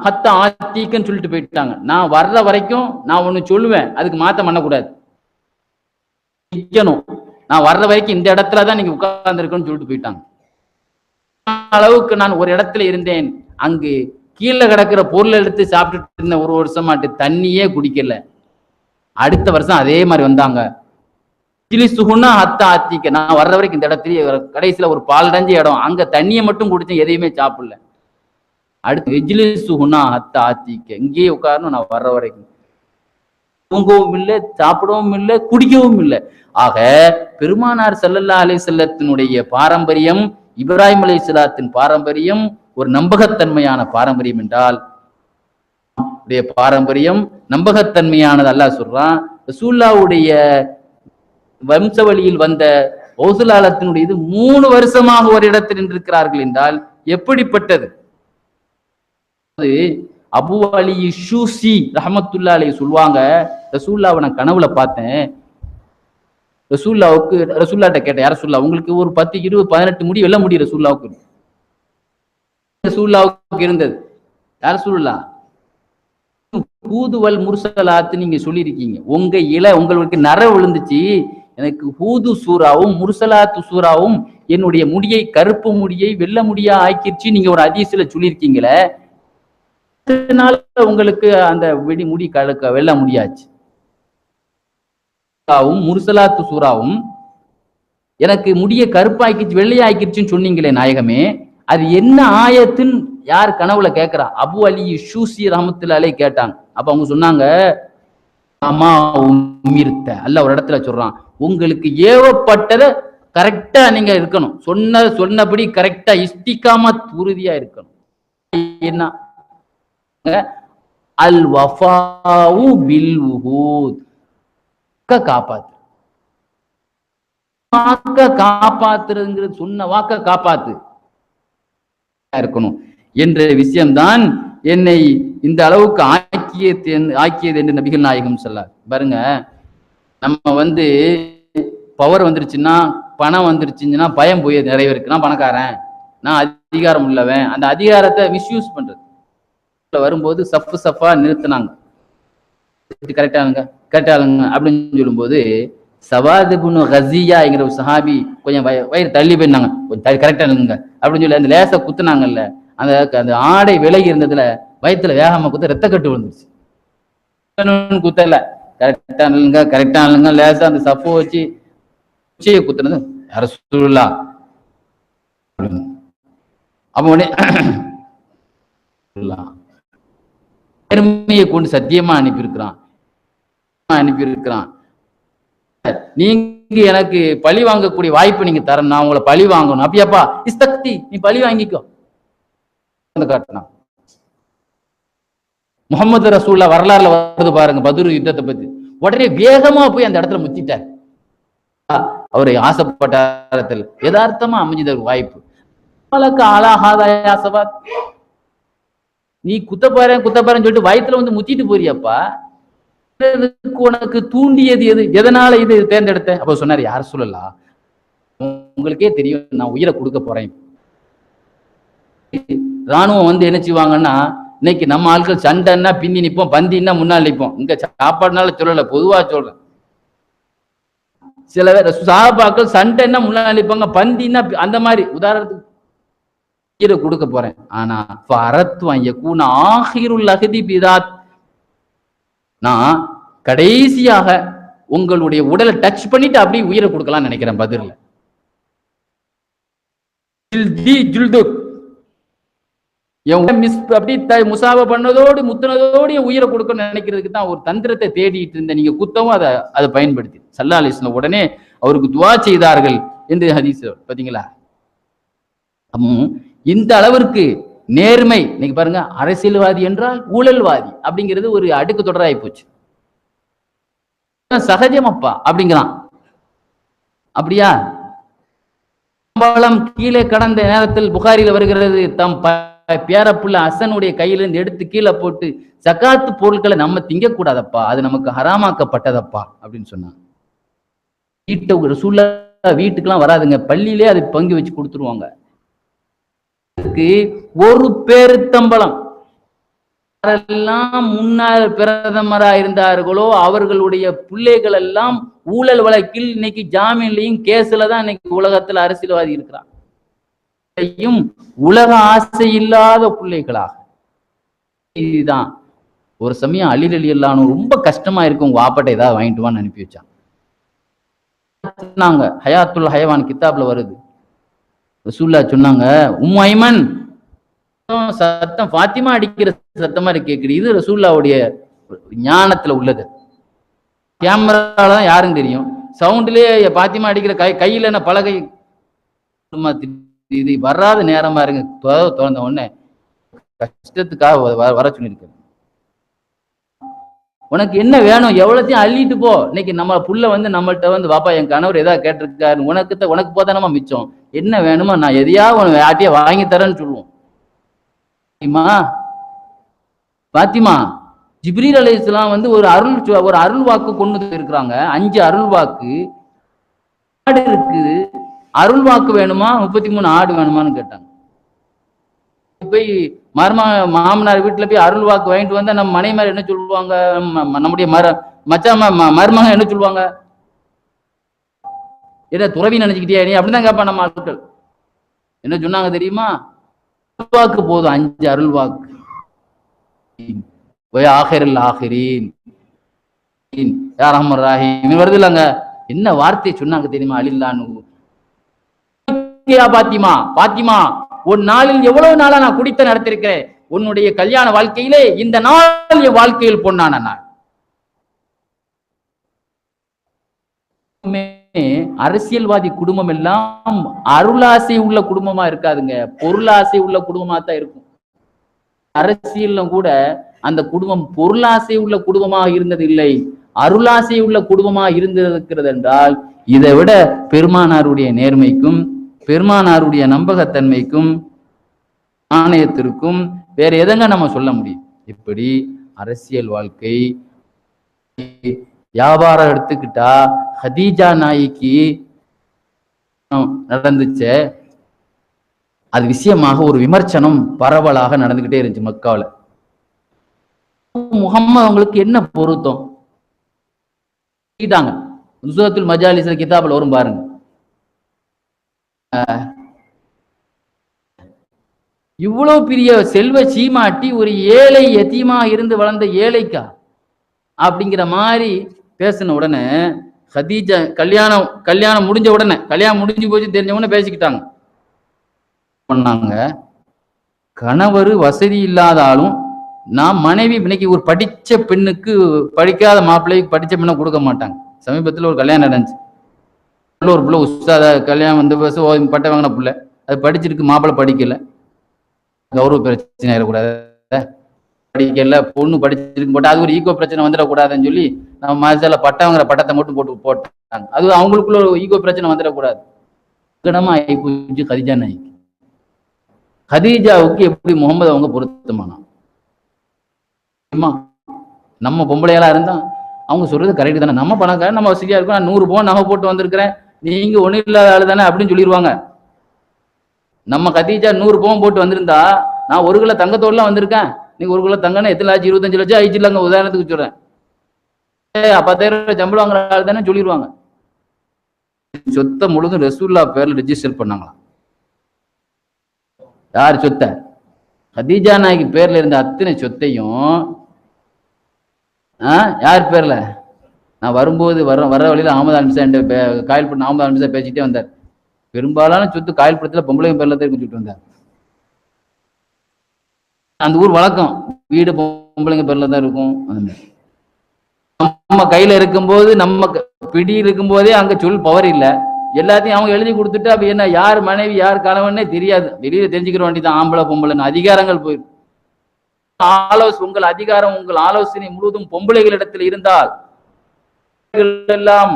[SPEAKER 1] ஹத்தா ஆத்திக்கன்னு சொல்லிட்டு போயிட்டாங்க. நான் வர்ற வரைக்கும் நான் ஒண்ணு சொல்லுவேன், அதுக்கு மாத்த பண்ணக்கூடாது, நான் வர்ற வரைக்கும் இந்த இடத்துலதான் நீங்க உட்கார்ந்து இருக்கணும்னு சொல்லிட்டு போயிட்டாங்க. அளவுக்கு நான் ஒரு இடத்துல இருந்தேன், அங்கு கீழே கிடக்கிற பொருள் எடுத்து சாப்பிட்டுட்டு இருந்த 1 வருஷமாட்டு தண்ணியே குடிக்கல. அடுத்த வருஷம் அதே மாதிரி வந்தாங்க, ஹத்தா ஆத்திக்க, நான் வர்ற வரைக்கும் இந்த இடத்துலயே, கடைசியில ஒரு பால்டஞ்ச இடம், அங்க தண்ணியை மட்டும் குடிச்சேன், எதையுமே சாப்பிடல. அடுத்து எஜ்லிசுஹுனா ஹத்தா ஆத்திக்க, இங்கேயே உட்காரணும் நான் வர்ற வரைக்கும். தூங்கவும் இல்லை, சாப்பிடவும் இல்லை, குடிக்கவும் இல்லை. ஆக பெருமானார் ஸல்லல்லாஹு அலைஹி வஸல்லத்தினுடைய பாரம்பரியம், இப்ராஹிம் அலைஹிஸ்ஸலாத்தின் பாரம்பரியம் ஒரு நம்பகத்தன்மையான பாரம்பரியம் என்றால், பாரம்பரியம் நம்பகத்தன்மையானது. அல்லாஹ் சொல்றான், ரசூலுல்லாஹ்வுடைய வம்சவழியில் வந்த கௌசுல் ஆலத்தினுடைய இது 3 வருஷமாக ஒரு இடத்தில் நின்றிருக்கிறார்கள் என்றால் எப்படிப்பட்டது. அபு அலி ஷூசி ரஹமத்துல்லாஹி அலைஹி சொல்வாங்க, ரசூலுல்லாஹ்வை நான் கனவுல பார்த்தேன். ரசூலுல்லாஹ்ட்ட கேட்டேன், யார் ரசூலுல்லாஹ், உங்களுக்கு ஒரு 10, 20, 18 முடி வெள்ள முடி ரசூலுல்லாஹ்வுக்கு இருந்தது. யார் ரசூலுல்லாஹ், ஹூதுவல் முர்சலாத்து நீங்க சொல்லியிருக்கீங்க, உங்களுக்கு நர விழுந்துச்சு, எனக்கு ஹூது சூறாவும் முர்சலாத்து சூறாவும் என்னுடைய முடியை, கருப்பு முடியை வெள்ள முடியா ஆக்கிருச்சு, நீங்க ஒரு ஹதீஸ்ல சொல்லியிருக்கீங்களே, உங்களுக்கு அந்த முடி கழுக்க வெள்ள முடியாச்சு. முர்சலாத்து சூறாவும் எனக்கு முடிய கருப்பாக்கிச்சு வெள்ளையாக்கிருச்சுன்னு சொன்னீங்களே நாயகமே, அது என்ன ஆயத்துன்னு யார் கனவுல கேட்கிறா? அபு அலி ஷூசி ரஹமத்துல்லாஹி அலைஹி கேட்டாங்க. அப்ப அவங்க சொன்னாங்க, ஆமா உமிர்த்த, அல்லாஹ் ஒரு இடத்துல சொல்றான், உங்களுக்கு ஏவப்பட்டதை கரெக்டா நீங்க இருக்கணும், சொன்னபடி கரெக்டா இஸ்திகாமத் உறுதியா இருக்கணும். என்ன? அல் வஃபாஉ பில் உஹூத், காப்பாத்து, காப்பாத்துறதுங்கிறது சொன்ன வாக்க காப்பாத்து இருக்கணும் என்ற விஷயம்தான் என்னை இந்த அளவுக்கு ஆக்கியது என்று நபிகள் நாயகம் சொல்லார். பாருங்க, நம்ம பவர் வந்துருச்சுன்னா, பணம் வந்துருச்சுன்னா பயம் போய் நிறைய இருக்கு, நான் பணக்காரன், நான் அதிகாரம் உள்ளவன், அந்த அதிகாரத்தை மிஸ்யூஸ் பண்றது. வரும்போது சஃபா நிறுத்தினாங்க, கரெக்டானுங்க அப்படின்னு சொல்லும்போது, சவாத் இப்னு கஸியாங்கிற ஒரு சஹாபி கொஞ்சம் வயிறு தள்ளி போயிருந்தாங்க, கொஞ்சம் கரெக்டா இருங்க அப்படின்னு சொல்லி அந்த லேச குத்துனாங்கல்ல, அந்த ஆடை விலகி இருந்ததுல வயிற்றுல வேகமா குத்த ரத்த கட்டு விழுந்துருச்சு. குத்தல, கரெக்டா இல்லைங்க, லேசா அந்த சஃபோ வச்சு உச்சியை குத்துனது ரசூலுல்லாஹ். அப்ப உடனே பெருமையை கொண்டு சத்தியமா அனுப்பியிருக்கிறான், நீங்க எனக்கு பழி வாங்கக்கூடிய வாய்ப்பு நீங்க தரணும், நான் உங்களை பழி வாங்கணும். அப்படியாப்பா, இஸ்தக்தி, நீ பழி வாங்கிக்கோ. முகமது ரசூலுல்லாஹ் வரலாறுல வருது பாருங்க, பத்ர் யுத்தத்தை பத்தி. உடனே வேகமா போய் அந்த இடத்துல முத்திட்டார். அவரை ஆசைப்பட்ட யதார்த்தமா அமைஞ்சது ஒரு வாய்ப்பு. நீ குத்தப்பாறன்னு சொல்லிட்டு வயிற்றுல முத்திட்டு போறியப்பா, உனக்கு தூண்டியது எது, எதனால இது தேர்ந்தெடுத்த? அப்ப சொன்னாரு, யார் சொல்லலாம், உங்களுக்கே தெரியும் நான் உயிரை கொடுக்க போறேன். ராணுவம் என்ன செய்வாங்கன்னா, இன்னைக்கு நம்ம ஆட்கள் சண்டைன்னா பின்னி நிற்போம், பந்தின்னா முன்னால் நிற்போம். இங்க சாப்பாடுனால சொல்லல, பொதுவா சொல்றேன். சில பேர் சஹாபாக்கள் சண்டைன்னா முன்னாடி நிற்பாங்க, பந்தின்னா அந்த மாதிரி. உதாரணத்துக்கு உயிரை கொடுக்க போறேன், ஆனா நான் கடைசியாக உங்களுடைய உடலை டச் பண்ணிட்டு அப்படியே உயிரை கொடுக்கலாம் நினைக்கிறேன். பதில்ல அப்படி முசாபா பண்ணதோடு முத்துனதோடு என் உயிரை கொடுக்கணும்னு நினைக்கிறதுக்கு தான் ஒரு தந்திரத்தை தேடிட்டு இருந்தேன். நீங்க குத்தவும் அதை பயன்படுத்தி ஸல்லல்லாஹு அலைஹி வஸல்லம் உடனே அவருக்கு துஆ செய்தார்கள் என்று ஹதீஸ். பாத்தீங்களா? இந்த அளவிற்கு நேர்மை. இன்னைக்கு பாருங்க, அரசியல்வாதி என்றால் ஊழல்வாதி அப்படிங்கிறது ஒரு அடுக்கு தொடராகி போச்சு. சகஜமப்பா அப்படிங்கிறான். அப்படியா? கீழே கடந்த நேரத்தில் புகாரில வருகிறது, தம் பேரப்புள்ள ஹசனுடைய கையிலிருந்து எடுத்து கீழே போட்டு, ஜகாத்து பொருட்களை நம்ம திங்க கூடாதப்பா, அது நமக்கு ஹராமாக்கப்பட்டதப்பா அப்படின்னு சொன்னாங்க. வீட்டுக்கெல்லாம் வராதுங்க, பள்ளியிலே அது பங்கு வச்சு கொடுத்துருவாங்க. ஒரு பேருத்தம்பளம் யாரெல்லாம் முன்னாள் பிரதமரா இருந்தார்களோ அவர்களுடைய பிள்ளைகள் எல்லாம் ஊழல் வழக்கில் இன்னைக்கு ஜாமீன்லையும் கேஸ்ல தான் இன்னைக்கு உலகத்துல அரசியல்வாதி இருக்கிறான். உலக ஆசை இல்லாத பிள்ளைகளாக. இதுதான் ஒரு சமயம் அலி ரலியல்லாஹு ரொம்ப கஷ்டமா இருக்கு, உங்க வாப்பாட்ட ஏதாவது வாங்கிட்டு வான்னு அனுப்பி வச்சாங்க. ஹயாத்துல் ஹயவான் கிதாப்ல வருது. ரசூலுல்லாஹ் சொன்னாங்க, உம்மு ஐமன் சத்தம் ஃபாத்திமா அடிக்கிற சத்தமா கேக்குது. இது ரசூலுல்லாஹ்வுடைய ஞானத்துல உள்ளது. கேமரால தான் யாரும் தெரியும், சவுண்ட்லயே பாத்திமா அடிக்கிற கையில என்ன பலகை இது வராத நேரமா இருங்க, திறந்த உடனே கஷ்டத்துக்காக வர சொல்லியிருக்க. உனக்கு என்ன வேணும், எவ்வளத்தையும் அள்ளிட்டு போ. இன்னைக்கு நம்ம புள்ள நம்மள்கிட்ட வாப்பா என் கணவர் ஏதாவது கேட்டிருக்காரு, உனக்கு போதானமா மிச்சம், என்ன வேணுமா நான் எதையாவது யார்ட்டையே வாங்கி தரேன்னு சொல்லுவோம். பாத்திமா ஜிப்ரீல் அலைஹிஸ்ஸலாம் ஒரு அருள் வாக்கு கொண்டு இருக்கிறாங்க. 5 அருள் வாக்கு. ஆடு இருக்குது, அருள் வாக்கு வேணுமா, 33 ஆடு வேணுமான்னு கேட்டாங்க. போய் மாமனார் வீட்டுல போய் அருள் வாக்கு வாங்கிட்டு வந்தா நம்ம மனைமார் என்ன சொல்லுவாங்க, நம்முடைய மருமகன் என்ன சொல்லுவாங்க, ஏதோ துறவி நினைச்சுக்கிட்டியா நீ அப்படிதான் கேட்பான் நம்ம ஆட்கள். என்ன சொன்னாங்க தெரியுமா, வாக்கு போதும், 5 அருள் வாக்கு. வருது இல்லங்க, என்ன வார்த்தை சொன்னாங்க தெரியுமா அலில்லான்னு. பாத்திமா பாத்திமா ஒரு நாளில் எவ்வளவு நாளா நான் குடித்த நடத்திருக்கிறேன், உன்னுடைய கல்யாண வாழ்க்கையிலே இந்த நாள் என் வாழ்க்கையில் பொன்னான நாள். அரசியல்வாதி குடும்பம் எல்லாம் அருளாசை உள்ள குடும்பமா இருக்காதுங்க, பொருளாசை உள்ள குடும்பமா தான் இருக்கும். அரசியல்ல கூட அந்த குடும்பம் பொருளாசை உள்ள குடும்பமாக இருந்தது இல்லை, அருளாசை உள்ள குடும்பமாக இருந்திருக்கிறது என்றால், இதை விட பெருமானாருடைய நேர்மைக்கும் பெருமானாருடைய நம்பகத்தன்மைக்கும் நாணயத்திற்கும் வேற எதங்க நம்ம சொல்ல முடியும். இப்படி அரசியல் வாழ்க்கை வியாபாரம் எடுத்துக்கிட்டா ஹதீஜா நாய்க்கு நடந்துச்ச, அது விஷயமாக ஒரு விமர்சனம் பரவலாக நடந்துகிட்டே இருந்துச்சு மக்காவில். முஹம்மது அவங்களுக்கு என்ன பொருத்தம் சூரத்துல் மஜாலிஸ் கிதாபில் வரும் பாருங்க. இவ்வளவு பெரிய செல்வ சீமாட்டி ஒரு ஏழை யதீமா இருந்து வளர்ந்த ஏழைக்கா அப்படிங்கிற மாதிரி பேசின உடனே ஹதீஜா கல்யாணம் முடிஞ்ச உடனே, கல்யாணம் முடிஞ்சு போச்சு தெரிஞ்ச உடனே பேசிக்கிட்டாங்க. பண்ணாங்க, கணவர் வசதி இல்லாதாலும் நான் மனைவி, இன்னைக்கு ஒரு படிச்ச பெண்ணுக்கு படிக்காத மாப்பிள்ளைக்கு படிச்ச பெண்ணை கொடுக்க மாட்டாங்க. சமீபத்தில் ஒரு கல்யாணம் நடந்துச்சு, ஒரு பிள்ளை உஸ்தாத கல்யாணம் பட்ட வாங்கின பிள்ளை, அது படிச்சிருக்கு, மாப்பிள்ளை படிக்கல, கௌரவ பிரச்சனை ஆயிடக்கூடாது, படிக்கல பொண்ணு படிச்சிருக்கு போட்டு அது ஒரு ஈகோ பிரச்சனை வந்துடக்கூடாதுன்னு சொல்லி நம்ம மசால பட்டவங்கிற பட்டத்தை மட்டும் போட்டாங்க. அது அவங்களுக்குள்ள ஒரு ஈகோ பிரச்சனை வந்துடக்கூடாது. கடமா ஆகி போச்சு கதீஜா நாய்க்கு. கதீஜாவுக்கு எப்படி முகமது அவங்க பொருத்தமானா, நம்ம பொம்பளையெல்லாம் இருந்தா அவங்க சொல்றது கரெக்ட் தானே, நம்ம பணக்கார நம்ம வசதியா இருக்கும், நான் 100 பவுன் நகை போட்டு வந்திருக்கிறேன், நீங்க ஒண்ணு இல்லாத ஆளு தானே அப்படின்னு சொல்லிடுவாங்க. நம்ம கதீஜா 100 பவுன் போட்டு வந்திருந்தா, நான் 1 கிலோ தங்கத்தோடுலாம் வந்திருக்கேன், நீங்க 1 கிலோ தங்கன்னா எத்தனை ஆச்சு, 25 லட்சம் ஆயிடுச்சு இல்லைங்க, உதாரணத்துக்கு சொல்றேன், 10,000 சம்பளம் வாங்குற ஆள் தானே சொல்லிடுவாங்க. சொத்தை முழுதும் ரசூல்லா பேர்ல ரெஜிஸ்டர் பண்ணாங்களாம். யார் சொத்தை? ஹதீஜா நாய்க்கு பேர்ல இருந்த அத்தனை சொத்தையும் யார் பேர்ல? நான் வரும்போது வர வழியில அகமது அல்மிசா காயல்பட்டு அகமது அல்மிசா பேசிட்டே வந்தார். பெரும்பாலான சொத்து காயல்படுத்தல பொம்பளை பேர்ல தான் சொல்லிட்டு வந்தார். அந்த ஊர் வழக்கம், வீடு பொம்பளைங்க பேர்ல தான் இருக்கும். நம்ம கையில இருக்கும்போது, நம்ம பிடி இருக்கும் போதே அங்க சொல் பவர் இல்லை. எல்லாத்தையும் அவங்க எழுதி கொடுத்துட்டு அப்ப என்ன, யார் மனைவி யார் கணவன்னே தெரியாது. வெளியில தெரிஞ்சுக்கிற வேண்டியதான் ஆம்பளை பொம்பளைன்னு. அதிகாரங்கள் போயிடும். உங்கள் அதிகாரம், உங்கள் ஆலோசனை முழுவதும் பொம்பளைகளிடத்தில் இருந்தால், எல்லாம்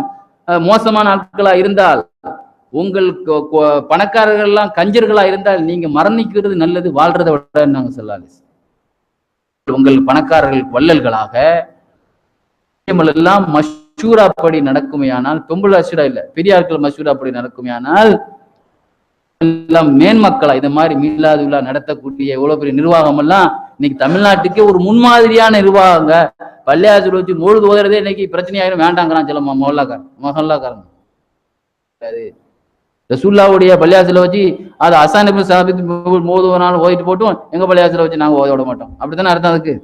[SPEAKER 1] மோசமான ஆட்களா இருந்தால், உங்கள் பணக்காரர்கள் எல்லாம் கஞ்சர்களா இருந்தால், நீங்க மரணிக்கிறது நல்லது, வாழ்றதை விட நாங்க சொல்லலாம். உங்கள் பணக்காரர்கள் வள்ளல்களாக எல்லாம் மஷூராப்படி நடக்குமையானால், பொம்பளை அஷூரா இல்ல, பெரியார்கள் மஷூராப்படி நடக்குமையானால், எல்லாம் மேன்மக்களா இந்த மாதிரி மீளாது விழா நடத்தக்கூடிய எவ்வளவு பெரிய நிர்வாகம் எல்லாம் இன்னைக்கு தமிழ்நாட்டுக்கே ஒரு முன்மாதிரியான நிர்வாகங்க. பள்ளியாசல் வச்சு மொழுது ஓதுறதே இன்னைக்கு பிரச்சனையாயிரும் வேண்டாங்கிறான் சில மொஹல்லாக்காரங்க. ரசூல்லாவுடைய பள்ளியாசல வச்சு அது அசான் மோதுவனாலும் ஓதிட்டு போட்டும், எங்க பள்ளியாசல வச்சு நாங்க ஓத விட மாட்டோம். அப்படித்தானே அர்த்தம் அதுக்கு?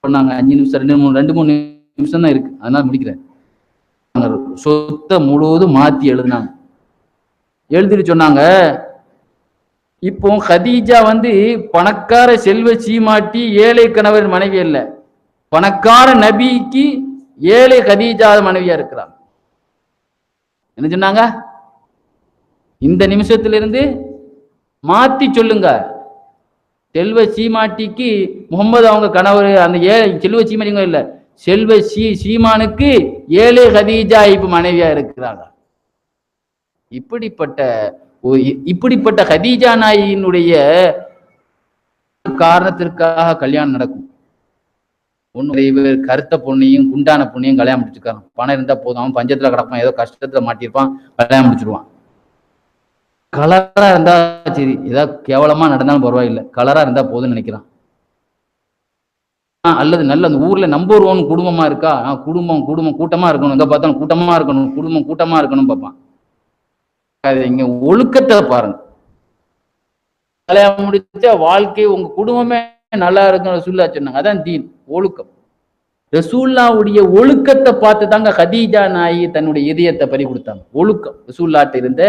[SPEAKER 1] சொன்னாங்க 5 நிமிஷம் 2-3 நிமிஷம் தான் இருக்கு, அதனால முடிக்கிறேன். சொத்தை முழுவதும் மாத்தி எழுதினாங்க. எழுதிட்டு சொன்னாங்க, இப்போ ஹதீஜா பணக்கார செல்வ சீமாட்டி ஏழை கணவர் மனைவி அல்ல, பணக்கார நபிக்கு ஏழை ஹதீஜா மனைவியா இருக்கிறாங்க. என்ன சொன்னாங்க? இந்த நிமிஷத்திலிருந்து மாத்தி சொல்லுங்க, செல்வ சீமாட்டிக்கு முகமது அவங்க கணவர், அந்த செல்வ சீமாட்டிங்க இல்ல, செல்வ சீமானுக்கு ஏழை ஹதீஜா இப்ப மனைவியா இருக்கிறாங்க. இப்படிப்பட்ட ஹதீஜா நாயினுடைய காரணத்திற்காக கல்யாணம் நடக்கும். ஒண்ணு கருத்த பொண்ணையும் குண்டான பொண்ணையும் கல்யாணம் முடிச்சிருக்காங்க. பணம் இருந்தா போதும், அவன் பஞ்சத்துல கிடப்பான், ஏதோ கஷ்டத்துல மாட்டிருப்பான், கல்யாணம் முடிச்சிருவான். கலரா இருந்தா சரி, ஏதாவது கேவலமா நடந்தாலும் பரவாயில்லை, கலரா இருந்தா போதும்னு நினைக்கிறான். அல்லது நல்ல அந்த ஊர்ல நம்பர் 1 குடும்பமா இருக்கா, குடும்பம் கூட்டமா இருக்கணும், எங்க பார்த்தாலும் கூட்டமா இருக்கணும், குடும்பம் கூட்டமா இருக்கணும் பார்ப்பான். இங்க ஒழுக்கத்தை பாருங்க. கல்யாணம் முடிச்ச வாழ்க்கை உங்க குடும்பமே நல்லா இருக்குன்னு ரசூல்லா சொன்னாங்க. அதான் தீன், ஒழுக்கம். ரசூல்லாவுடைய ஒழுக்கத்தை பார்த்து தாங்க ஹதீஜா நாயி தன்னுடைய இதயத்தை பறி கொடுத்தாங்க. ஒழுக்கம் ரசூல்லாட்ட இருந்த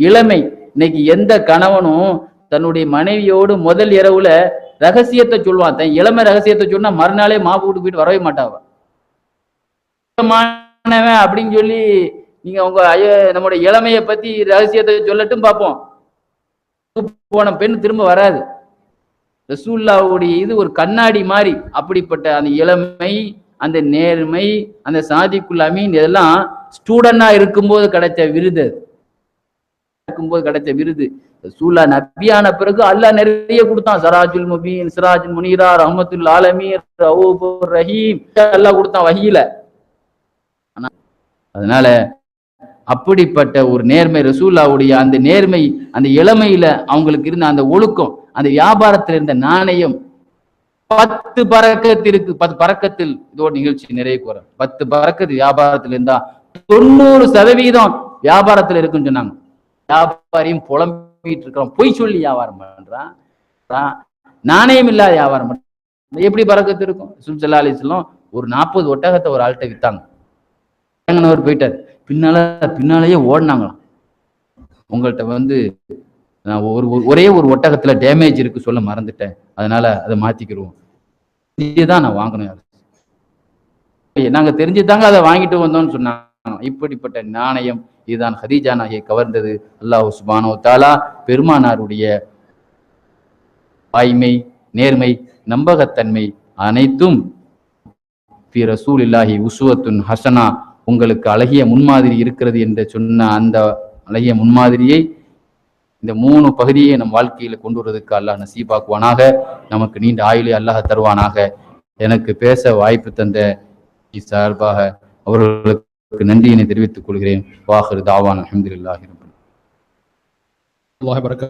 [SPEAKER 1] இளமை. இன்னைக்கு எந்த கணவனும் தன்னுடைய மனைவியோடு முதல் இரவுல ரகசியத்தை சொல்லுவான், தன் இளமை ரகசியத்தை சொன்னா மறுநாளே மாப்பு வீட்டு போயிட்டு வரவே மாட்டாவ அப்படின்னு சொல்லி, நீங்க உங்க நம்முடைய இளமையை பத்தி ரகசியத்தை சொல்லட்டும் பார்ப்போம். போன பெண் திரும்ப வராது. ரசூல்லாவுடைய இது ஒரு கண்ணாடி மாதிரி. அப்படிப்பட்ட அந்த இளமை, அந்த நேர்மை, அந்த சாதிக்குல் அமீன், இதெல்லாம் ஸ்டூடெண்டா இருக்கும்போது கிடைச்ச விருது. ரசூல்லா நபியான பிறகு அல்லாஹ் நிறைய கொடுத்தான். சராஜுல் முபீன், சிராஜுல் முனீரா, ரஹ்மத்துல் ஆலமீன், ரഊஃபுர் ரஹீம் எல்லாம் கொடுத்தான் வஹீல. அதனால அப்படிப்பட்ட ஒரு நேர்மை ரசூல்லாவுடைய அந்த நேர்மை, அந்த இளமையில அவங்களுக்கு இருந்த அந்த ஒழுக்கம், அந்த வியாபாரத்தில் இருந்த நாணயம், 10 பரக்கத்திற்கு 10 பரக்கத்தில் இதோட நிகழ்ச்சி நிறைய கூற 10 பரக்கத்து வியாபாரத்தில் இருந்தா 90% வியாபாரத்தில் இருக்குன்னு சொன்னாங்க. வியாபாரியும் புலம்பிட்டு இருக்கிறோம், பொய் சொல்லி வியாபாரம் பண்றான், நாணயம் இல்லாத வியாபாரம் பண்றான், எப்படி பரக்கத்து இருக்கும்? ரசூல் ஸல்லல்லாஹு அலைஹி வஸல்லம் ஒரு 40 ஒட்டகத்தை ஒரு ஆள்கிட்ட வித்தாங்க. போயிட்டார், பின்னாலேயே ஓடினாங்களாம். உங்கள்கிட்ட நான் ஒரே ஒரு ஒட்டகத்துல டேமேஜ் இருக்கு சொல்ல மறந்துட்டேன், அதனால அதை மாத்திக்கிறோம், இதுதான் நான் வாங்கணும், நாங்க தெரிஞ்சுதாங்க அதை வாங்கிட்டு வந்தோம்னு சொன்னாங்க. இப்படிப்பட்ட நாணயம் இதுதான் ஹதீஜா நாயை கவர்ந்தது. அல்லாஹ் சுப்ஹானஹு வ தஆலா பெருமானாருடைய வாய்மை, நேர்மை, நம்பகத்தன்மை அனைத்தும் ஃபி ரசூலில்லாஹி உஸ்வத்துன் ஹஸனா, உங்களுக்கு அழகிய முன்மாதிரி இருக்கிறது என்று சொன்ன அந்த அழகிய முன்மாதிரியை இந்த 3 பகுதியை நம் வாழ்க்கையில கொண்டு வருவதற்கு அல்லாஹ் நசீபாக்குவானாக. நமக்கு நீண்ட ஆயுளை அல்லாஹ் தருவானாக. எனக்கு பேச வாய்ப்பு தந்த சார்பாக அவர்களுக்கு நன்றியினை தெரிவித்துக் கொள்கிறேன். வாஹிர் தாவான் அல்ஹம்துலில்லாஹி ரப்பில் ஆலமீன்.